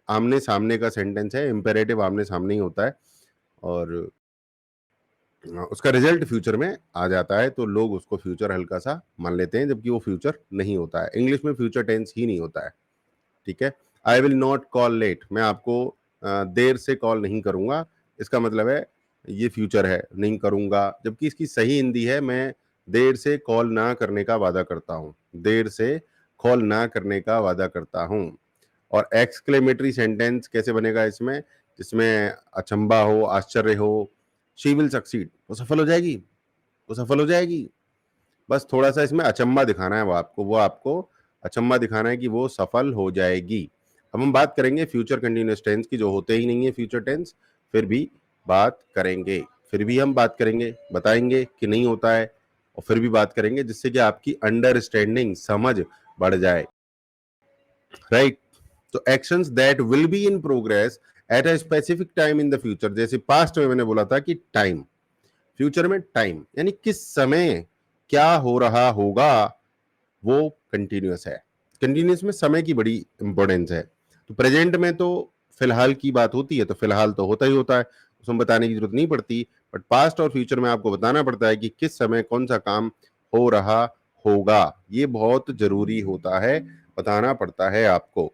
आमने सामने का सेंटेंस है, इंपेरेटिव आमने सामने ही होता है, और उसका रिजल्ट फ्यूचर में आ जाता है, तो लोग उसको फ्यूचर हल्का सा मान लेते हैं, जबकि वो फ्यूचर नहीं होता है। इंग्लिश में फ्यूचर टेंस ही नहीं होता है, ठीक है। I will not call late, मैं आपको देर से कॉल नहीं करूंगा, इसका मतलब है ये फ्यूचर है, नहीं करूंगा, जबकि इसकी सही हिंदी है मैं देर से कॉल ना करने का वादा करता हूं, देर से कॉल ना करने का वादा करता हूं। और एक्सक्लेमेटरी सेंटेंस कैसे बनेगा इसमें? जिसमें अचंबा हो, आश्चर्य हो। शी विल सक्सीड, वो सफल हो जाएगी, वो सफल हो जाएगी। बस थोड़ा सा इसमें अचंबा दिखाना है वो आपको अचंबा दिखाना है कि वो सफल हो जाएगी। अब हम बात करेंगे फ्यूचर कंटिन्यूअस टेंस की, जो होते ही नहीं है फ्यूचर टेंस, फिर भी बात करेंगे, फिर भी हम बात करेंगे, बताएंगे कि नहीं होता है, और फिर भी बात करेंगे, जिससे कि आपकी अंडरस्टैंडिंग, समझ बढ़ जाए, राइट। तो actions that will be in progress eight a specific time in the future, जैसे पास्ट में मैंने बोला था कि टाइम, फ्यूचर में टाइम यानी किस समय क्या हो रहा होगा, वो कंटिन्यूअस है। कंटिन्यूअस में समय की बड़ी इंपॉर्टेंस है। तो प्रेजेंट में तो फिलहाल की बात होती है, तो फिलहाल तो होता ही होता है, उसमें बताने की जरूरत नहीं पड़ती। बट पास्ट और फ्यूचर में आपको बताना पड़ता है कि किस समय कौन सा काम हो रहा होगा, ये बहुत जरूरी होता है, बताना पड़ता है आपको।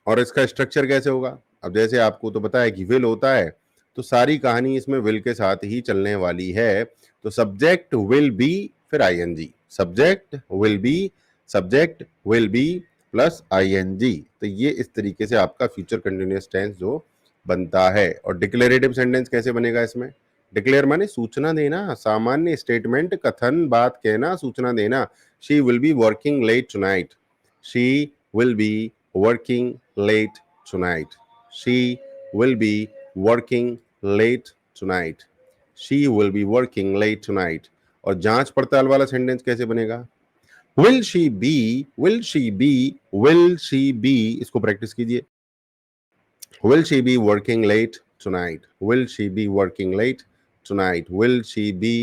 और इसका स्ट्रक्चर कैसे होगा? अब जैसे आपको तो पता है कि विल होता है, तो सारी कहानी इसमें विल के साथ ही चलने वाली है। तो सब्जेक्ट विल बी, फिर ING, subject will be, subject will be plus ING. तो ये इस तरीके से आपका फ्यूचर कंटिन्यूअस टेंस जो बनता है। और डिक्लेरेटिव सेंटेंस कैसे बनेगा इसमें? डिक्लेयर माने सूचना देना, सामान्य स्टेटमेंट, कथन, बात कहना, सूचना देना। She will be working late tonight, she will be working late tonight, she will be working late tonight, she will be working late tonight। और जांच पड़ताल वाला सेंटेंस कैसे बनेगा? will she be, will she be, will she be, इसको practice कीजिए। will she be working late tonight, will she be working late tonight, will she be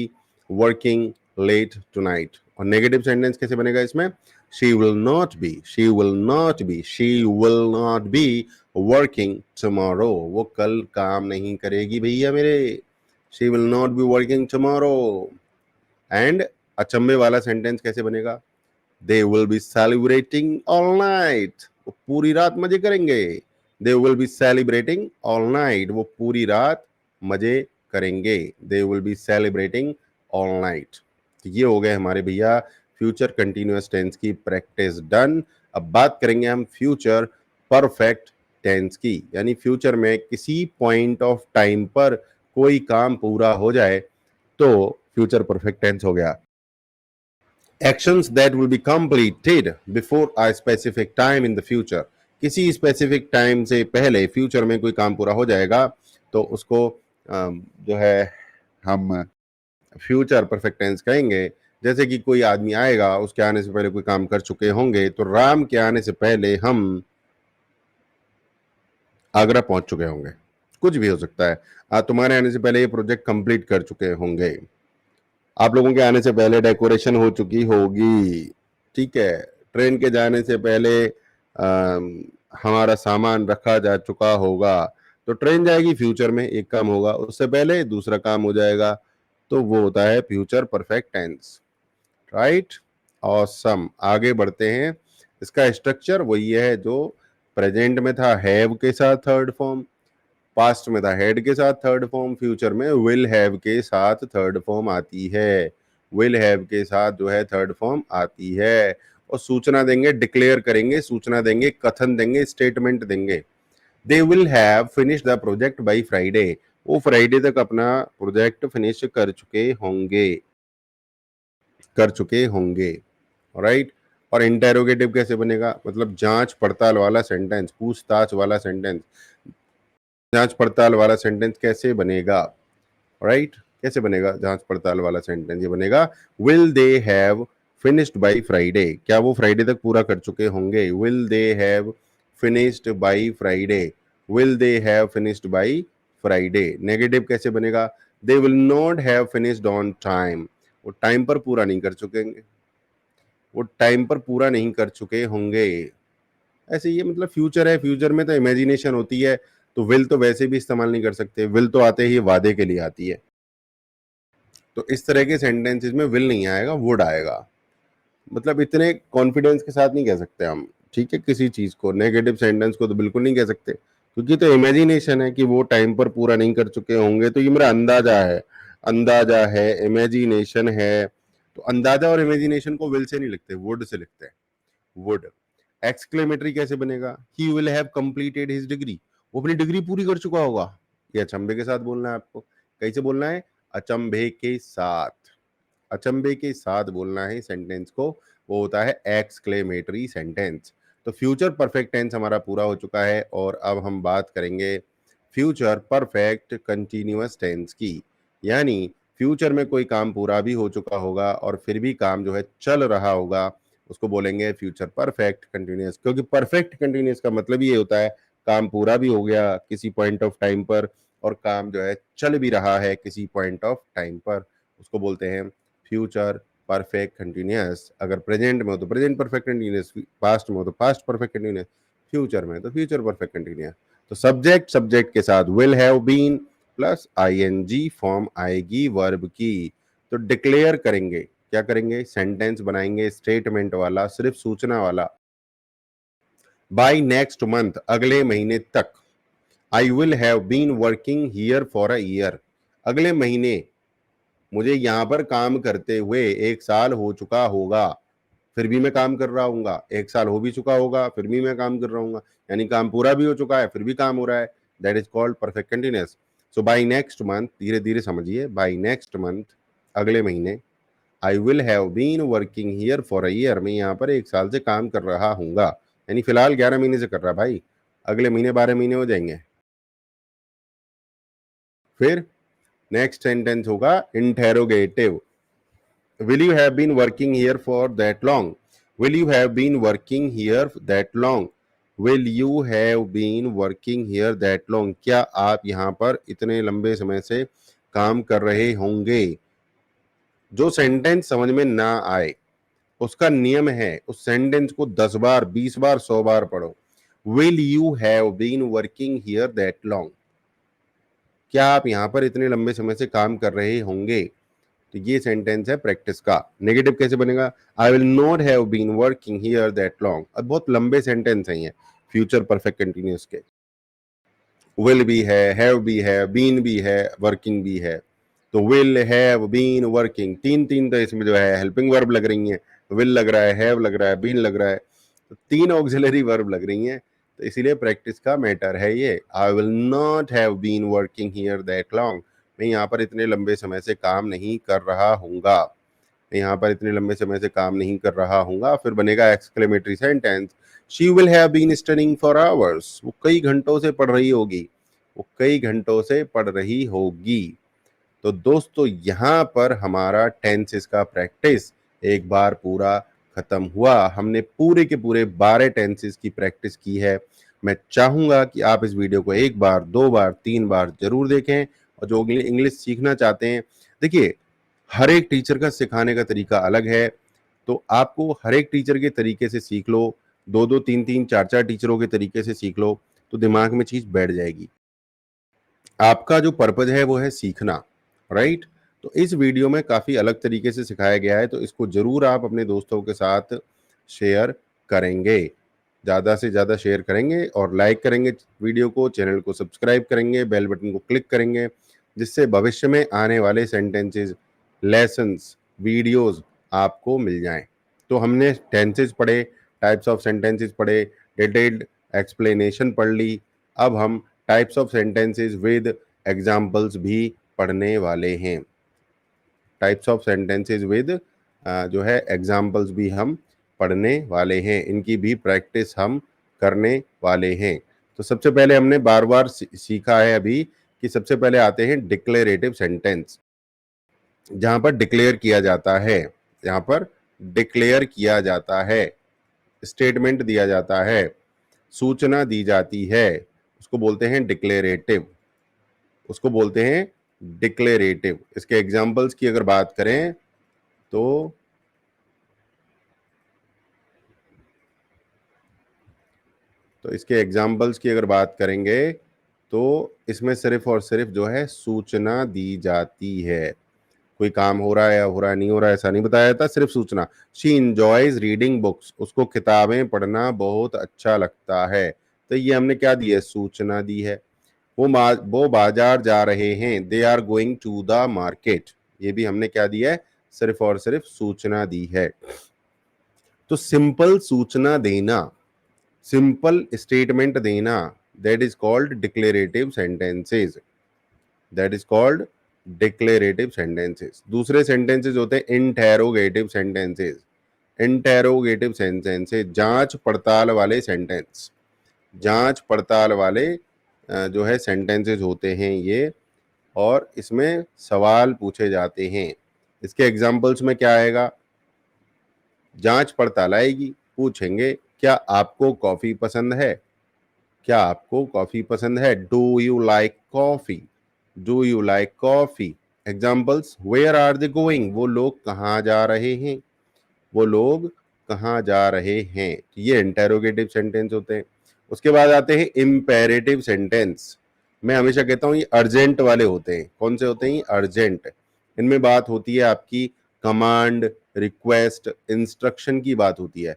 working late tonight। और negative sentence कैसे बनेगा इसमें? she will not be, she will not be, she will not be working tomorrow, वो कल काम नहीं करेगी भैया मेरे, she will not be working tomorrow। And अचंभे वाला सेंटेंस कैसे बनेगा? they will be celebrating all night, वो पूरी रात मजे करेंगे, they will be celebrating all night, वो पूरी रात मजे करेंगे, they will be celebrating all night। तो ये हो गए हमारे भैया फ्यूचर कंटिन्यूअस टेंस की प्रैक्टिस डन। अब बात करेंगे हम फ्यूचर परफेक्ट टेंस की, यानी फ्यूचर में किसी पॉइंट ऑफ टाइम पर कोई काम पूरा हो जाए तो फ्यूचर परफेक्ट टेंस हो गया। Actions that will be completed before a specific time in the future, किसी स्पेसिफिक टाइम से पहले फ्यूचर में कोई काम पूरा हो जाएगा तो उसको जो है हम फ्यूचर परफेक्ट टेंस कहेंगे। जैसे कि कोई आदमी आएगा, उसके आने से पहले कोई काम कर चुके होंगे, तो राम के आने से पहले हम आगरा पहुंच चुके होंगे, कुछ भी हो सकता है। तुम्हारे आने से पहले ये प्रोजेक्ट कंप्लीट कर चुके होंगे, आप लोगों के आने से पहले डेकोरेशन हो चुकी होगी, ठीक है। ट्रेन के जाने से पहले हमारा सामान रखा जा चुका होगा। तो ट्रेन जाएगी फ्यूचर में, एक काम होगा, उससे पहले दूसरा काम हो जाएगा, तो वो होता है future perfect tense, right. Awesome, आगे बढ़ते हैं। इसका स्ट्रक्चर वही है जो प्रेजेंट में था, हैव के साथ थर्ड फॉर्म, पास्ट में था हैड के साथ थर्ड फॉर्म, फ्यूचर में विल हैव के साथ थर्ड फॉर्म आती है, विल हैव के साथ जो है थर्ड फॉर्म आती है। और सूचना देंगे, डिक्लेयर करेंगे, सूचना देंगे, कथन देंगे, स्टेटमेंट देंगे। They will have finish the project by Friday, वो फ्राइडे तक अपना प्रोजेक्ट फिनिश कर चुके होंगे, राइट। और इंटेरोगेटिव कैसे बनेगा, मतलब जांच पड़ताल वाला सेंटेंस, पूछताछ वाला सेंटेंस। जांच पड़ताल वाला सेंटेंस कैसे बनेगा, राइट, कैसे बनेगा जांच पड़ताल वाला सेंटेंस, ये बनेगा will they have finished by Friday, क्या वो फ्राइडे तक पूरा कर चुके होंगे, will they have finished by Friday, will they have finished by Friday. Negative कैसे बनेगा, they will not have finished on time, वो टाइम पर पूरा नहीं कर चुके, वो टाइम पर पूरा नहीं कर चुके होंगे। ऐसे ये मतलब फ्यूचर है, फ्यूचर में तो इमेजिनेशन होती है, तो विल तो वैसे भी इस्तेमाल नहीं कर सकते, विल तो आते ही वादे के लिए आती है। तो इस तरह के सेंटेंसेस में विल नहीं आएगा, वुड आएगा। मतलब इतने कॉन्फिडेंस के साथ नहीं कह सकते हम, ठीक है, किसी चीज को, नेगेटिव सेंटेंस को तो बिल्कुल नहीं कह सकते, क्योंकि तो इमेजिनेशन है कि वो टाइम पर पूरा नहीं कर चुके होंगे, तो ये मेरा अंदाजा है, अंदाजा है, इमेजिनेशन है। तो अंदाजा और इमेजिनेशन को विल से नहीं लिखते, वुड से लिखते हैं, वुड। एक्सक्लेमेटरी कैसे बनेगा, he will have completed his degree, वो अपनी डिग्री पूरी कर चुका होगा। ये अचंभे के साथ बोलना है आपको, कैसे बोलना है, अचंभे के साथ, अचंभे के साथ बोलना है सेंटेंस को, वो होता है एक्सक्लेमेटरी सेंटेंस। तो फ्यूचर परफेक्ट टेंस हमारा पूरा हो चुका है, और अब हम बात करेंगे फ्यूचर परफेक्ट कंटिन्यूअस टेंस की। यानी फ्यूचर में कोई काम पूरा भी हो चुका होगा और फिर भी काम जो है चल रहा होगा, उसको बोलेंगे फ्यूचर परफेक्ट कंटिन्यूअस, क्योंकि परफेक्ट कंटिन्यूअस का मतलब ये होता है काम पूरा भी हो गया किसी पॉइंट ऑफ टाइम पर, और काम जो है चल भी रहा है किसी पॉइंट ऑफ टाइम पर, उसको बोलते हैं फ्यूचर परफेक्ट कंटिन्यूअस। अगर प्रेजेंट में हो तो प्रेजेंट परफेक्ट कंटिन्यूअस, पास्ट में हो तो पास्ट परफेक्ट कंटिन्यूअस, फ्यूचर में तो फ्यूचर परफेक्ट कंटिन्यूअस। तो सब्जेक्ट सब्जेक्ट के साथ will have been plus ING form आएगी वर्ब की। तो डिक्लेयर करेंगे, क्या करेंगे, सेंटेंस बनाएंगे स्टेटमेंट वाला, सिर्फ सूचना वाला। बाय नेक्स्ट मंथ, अगले महीने तक, I will have been working here for a year, अगले महीने मुझे यहां पर काम करते हुए 1 साल हो चुका होगा, फिर भी मैं काम कर रहा हूँ, 1 साल हो भी चुका होगा फिर भी मैं काम कर रहा हूँ, यानी काम पूरा भी हो चुका है फिर भी काम हो रहा है, that is called perfect continuous. So by next month, धीरे धीरे समझिए, बाय नेक्स्ट मंथ, अगले महीने, I will have been working here for a year, मैं यहाँ पर 1 साल से काम कर रहा हूँ, यानी फिलहाल 11 महीने से कर रहा भाई, अगले महीने 12 महीने हो जाएंगे। फिर नेक्स्ट सेंटेंस होगा interrogative, will you have been working here for that long, will you have been working here that long, will you have been working here that long, क्या आप यहाँ पर इतने लंबे समय से काम कर रहे होंगे। जो सेंटेंस समझ में ना आए, उसका नियम है उस सेंटेंस को 10 बार 20 बार 100 बार पढ़ो। Will you have been working here that long, क्या आप यहाँ पर इतने लंबे समय से काम कर रहे होंगे। तो ये सेंटेंस है प्रैक्टिस का। नेगेटिव कैसे बनेगा, I will not have been working here that long, अब बहुत लंबे सेंटेंस हैं ये फ्यूचर परफेक्ट कंटिन्यूअस के, विल भी है, हैव भी है, बीन भी है, वर्किंग भी है। तो विल हैव बीन वर्किंग, तीन तीन तो इसमें जो है हेल्पिंग वर्ब लग रही हैं, विल लग रहा है, हैव लग रहा है, बीन लग रहा है, तो 3 ऑक्सिलरी वर्ब लग रही हैं, तो इसीलिए प्रैक्टिस का मैटर है ये। I will not have been working here that long, मैं यहाँ पर इतने लंबे समय से काम नहीं कर रहा हूँगा, मैं यहाँ पर इतने लंबे समय से काम नहीं कर रहा हूँगा। फिर बनेगा exclamatory sentence, she will have been studying for hours, वो कई घंटों से पढ़ रही होगी, वो कई घंटों से पढ़ रही होगी। तो दोस्तों यहाँ पर हमारा टेंसेस का प्रैक्टिस एक बार पूरा खत्म हुआ, हमने पूरे के पूरे 12 टेंसेस की प्रैक्टिस की है। मैं चाहूंगा कि आप इस वीडियो को 1 बार 2 बार 3 बार जरूर देखें, और जो इंग्लिश सीखना चाहते हैं, देखिए हर एक टीचर का सिखाने का तरीका अलग है, तो आपको हर एक टीचर के तरीके से सीख लो, 2-2 3-3 4-4 टीचरों के तरीके से सीख लो, तो दिमाग में चीज बैठ जाएगी। आपका जो पर्पज है वो है सीखना, राइट। तो इस वीडियो में काफ़ी अलग तरीके से सिखाया गया है, तो इसको ज़रूर आप अपने दोस्तों के साथ शेयर करेंगे, ज़्यादा से ज़्यादा शेयर करेंगे और लाइक करेंगे वीडियो को, चैनल को सब्सक्राइब करेंगे, बेल बटन को क्लिक करेंगे, जिससे भविष्य में आने वाले सेंटेंसेस, लेसन्स, वीडियोस आपको मिल जाएं। तो हमने टेंसेज पढ़े, टाइप्स ऑफ सेंटेंसेस पढ़े, डिटेल्ड एक्सप्लेनेशन पढ़ ली। अब हम types of sentences with examples भी पढ़ने वाले हैं। टाइप्स ऑफ सेंटेंसेस विद जो है एग्जाम्पल्स भी हम पढ़ने वाले हैं, इनकी भी प्रैक्टिस हम करने वाले हैं। तो सबसे पहले हमने बार बार सीखा है अभी कि सबसे पहले आते हैं डिक्लेरेटिव सेंटेंस, जहां पर डिक्लेयर किया जाता है, जहां पर डिक्लेयर किया जाता है, स्टेटमेंट दिया जाता है, सूचना दी जाती है, उसको बोलते हैं डिक्लेरेटिव, उसको बोलते हैं डिक्लेरेटिव। इसके एग्जाम्पल्स की अगर बात करें तो इसके एग्जाम्पल्स की अगर बात करेंगे तो इसमें सिर्फ और सिर्फ जो है सूचना दी जाती है। कोई काम हो रहा है या हो रहा है, नहीं हो रहा है, ऐसा नहीं बताया जाता, सिर्फ सूचना। शी इंजॉयज रीडिंग बुक्स, उसको किताबें पढ़ना बहुत अच्छा लगता है। तो ये हमने क्या दी है, सूचना दी है। वो बाजार जा रहे हैं, they are going to the market, ये भी हमने क्या दिया है, सिर्फ और सिर्फ सूचना दी है। तो सिंपल सूचना देना, सिंपल स्टेटमेंट देना, that is called declarative sentences, that is called declarative sentences. दूसरे सेंटेंसेस होते हैं इंटेरोगेटिव सेंटेंसेस। इंटेरोगेटिव सेंटेंसेस जांच पड़ताल वाले सेंटेंस, जांच पड़ताल वाले जो है सेंटेंसेस होते हैं ये, और इसमें सवाल पूछे जाते हैं। इसके एग्जाम्पल्स में क्या आएगा, जांच पड़ताल आएगी, पूछेंगे क्या आपको कॉफी पसंद है, क्या आपको कॉफी पसंद है, do you like coffee, do you like coffee. Examples, where are they going, वो लोग कहाँ जा रहे हैं, वो लोग कहाँ जा रहे हैं। ये इंटेरोगेटिव सेंटेंस होते हैं। उसके बाद आते हैं इंपेरेटिव सेंटेंस। मैं हमेशा कहता हूँ ये अर्जेंट वाले होते हैं। कौन से होते हैं, अर्जेंट। इनमें बात होती है आपकी कमांड, रिक्वेस्ट, इंस्ट्रक्शन की बात होती है।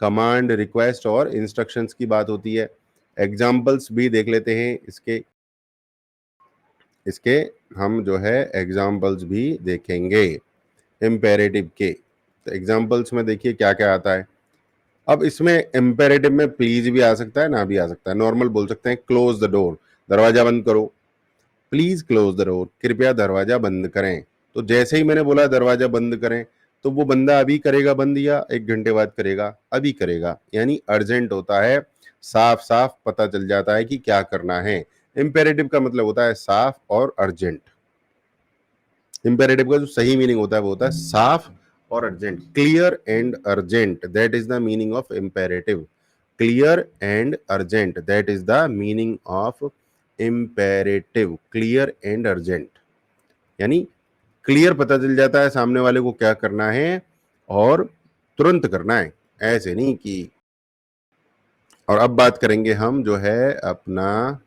कमांड, रिक्वेस्ट और इंस्ट्रक्शंस की बात होती है। एग्जाम्पल्स भी देख लेते हैं इसके इसके हम जो है एग्जाम्पल्स भी देखेंगे इम्पेरेटिव के। तो एग्जाम्पल्स में देखिए क्या क्या आता है। अब इसमें इम्पेरेटिव में प्लीज भी आ सकता है, ना भी आ सकता है। नॉर्मल बोल सकते हैं क्लोज द डोर, दरवाजा बंद करो, प्लीज क्लोज द डोर, कृपया दरवाजा बंद करें। तो जैसे ही मैंने बोला दरवाजा बंद करें, तो वो बंदा अभी करेगा बंद या 1 घंटे बाद करेगा, अभी करेगा, यानी अर्जेंट होता है। साफ साफ पता चल जाता है कि क्या करना है। इम्पेरेटिव का मतलब होता है साफ और अर्जेंट। इंपेरेटिव का जो सही मीनिंग होता है वो होता है साफ और urgent, clear and urgent, that is the meaning of imperative. Clear and urgent, that is the meaning of imperative. Clear and urgent यानी क्लियर पता चल जाता है सामने वाले को क्या करना है और तुरंत करना है, ऐसे नहीं कि। और अब बात करेंगे हम जो है अपना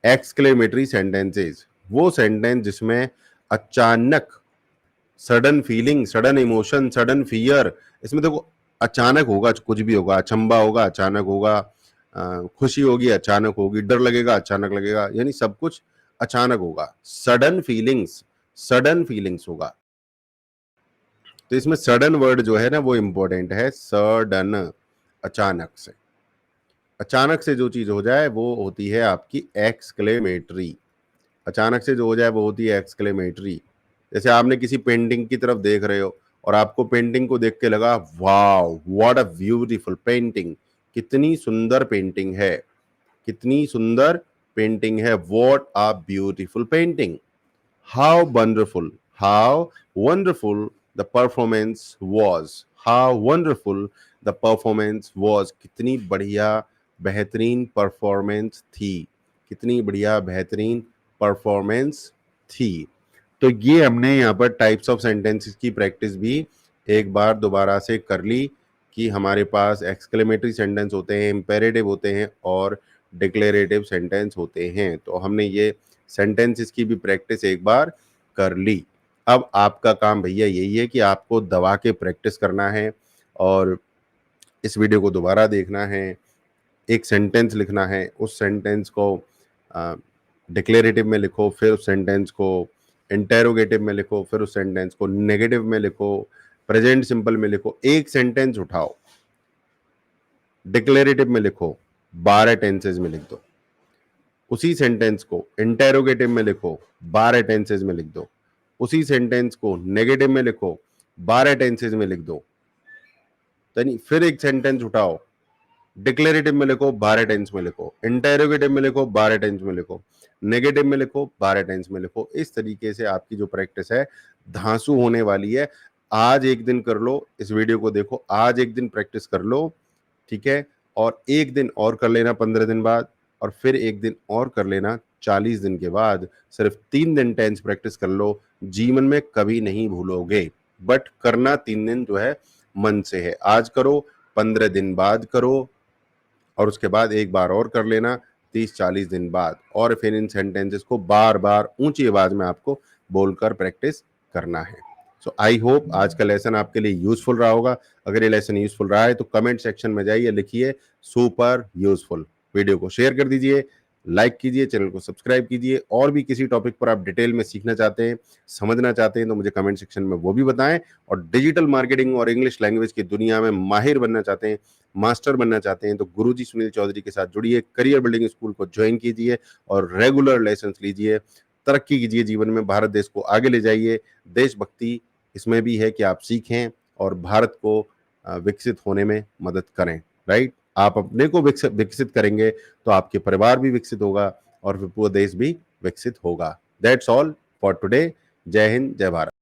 एक्सक्लेमेटरी सेंटेंसेस। वो सेंटेंस जिसमें अचानक sudden feeling, sudden emotion, sudden fear, इसमें देखो अचानक होगा, कुछ भी होगा, अचंबा होगा अचानक होगा, खुशी होगी अचानक होगी, डर लगेगा अचानक लगेगा, यानी सब कुछ अचानक होगा। सडन फीलिंग्स, सडन फीलिंग्स होगा। तो इसमें सडन वर्ड जो है ना वो इंपॉर्टेंट है। सडन, अचानक से, अचानक से जो चीज हो जाए वो होती है आपकी एक्सक्लेमेटरी। अचानक से जो हो जाए वो होती है एक्सक्लेमेटरी। जैसे आपने किसी पेंटिंग की तरफ देख रहे हो और आपको पेंटिंग को देख के लगा wow what a beautiful painting, कितनी सुंदर पेंटिंग है, कितनी सुंदर पेंटिंग है, what a beautiful painting, how wonderful, how wonderful the performance was, how wonderful the performance was, कितनी बढ़िया बेहतरीन परफॉर्मेंस थी, कितनी बढ़िया बेहतरीन परफॉर्मेंस थी। तो ये हमने यहाँ पर टाइप्स ऑफ सेंटेंसेस की प्रैक्टिस भी एक बार दोबारा से कर ली कि हमारे पास एक्सक्लेमेटरी सेंटेंस होते हैं, इंपेरेटिव होते हैं और डिक्लेरेटिव सेंटेंस होते हैं। तो हमने ये सेंटेंसेस की भी प्रैक्टिस एक बार कर ली। अब आपका काम भैया यही है कि आपको दबा के प्रैक्टिस करना है और इस वीडियो को दोबारा देखना है, एक सेंटेंस लिखना है, उस सेंटेंस को डिक्लेरेटिव में लिखो, फिर उस सेंटेंस को इंटेरोगेटिव में लिखो, फिर उस सेंटेंस को नेगेटिव में लिखो, प्रेजेंट सिंपल में लिखो, एक सेंटेंस उठाओ, डिक्लेरेटिव में लिखो, 12 टेंसेज में लिख दो। उसी सेंटेंस को इंटेरोगेटिव में लिखो, 12 टेंसेज में लिख दो। उसी सेंटेंस को नेगेटिव में लिखो, 12 टेंसेज में लिख दो। फिर एक सेंटेंस उठाओ, डिक्लेरेटिव में लिखो, 12 टेंस में लिखो। इंटेरोगेटिव में लिखो, 12 टेंस में लिखो। नेगेटिव में लिखो, 12 टेंस में लिखो। इस तरीके से आपकी जो प्रैक्टिस है धांसू होने वाली है। आज एक दिन कर लो, इस वीडियो को देखो, आज एक दिन प्रैक्टिस कर लो, ठीक है। और एक दिन और कर लेना 15 दिन बाद, और फिर एक दिन और कर लेना 40 दिन के बाद। सिर्फ 3 दिन टेंस प्रैक्टिस कर लो, जीवन में कभी नहीं भूलोगे। बट करना 3 दिन जो है मन से है। आज करो, 15 दिन बाद करो, और उसके बाद एक बार और कर लेना 30-40 दिन बाद। और फिर इन सेंटेंसेस को बार बार ऊंची आवाज में आपको बोलकर प्रैक्टिस करना है। सो आई होप आज का लेसन आपके लिए यूजफुल रहा होगा। अगर ये लेसन यूजफुल रहा है तो कमेंट सेक्शन में जाइए, लिखिए सुपर यूजफुल। वीडियो को शेयर कर दीजिए, लाइक कीजिए, चैनल को सब्सक्राइब कीजिए। और भी किसी टॉपिक पर आप डिटेल में सीखना चाहते हैं, समझना चाहते हैं, तो मुझे कमेंट सेक्शन में वो भी बताएं। और डिजिटल मार्केटिंग और इंग्लिश लैंग्वेज की दुनिया में माहिर बनना चाहते हैं, मास्टर बनना चाहते हैं, तो गुरुजी सुनील चौधरी के साथ जुड़िए, करियर बिल्डिंग स्कूल को ज्वाइन कीजिए और रेगुलर लेसन लीजिए। तरक्की कीजिए जीवन में, भारत देश को आगे ले जाइए। देशभक्ति इसमें भी है कि आप सीखें और भारत को विकसित होने में मदद करें। राइट, आप अपने को विकसित करेंगे तो आपके परिवार भी विकसित होगा और फिर पूरा देश भी विकसित होगा। That's all for today. जय हिंद, जय भारत।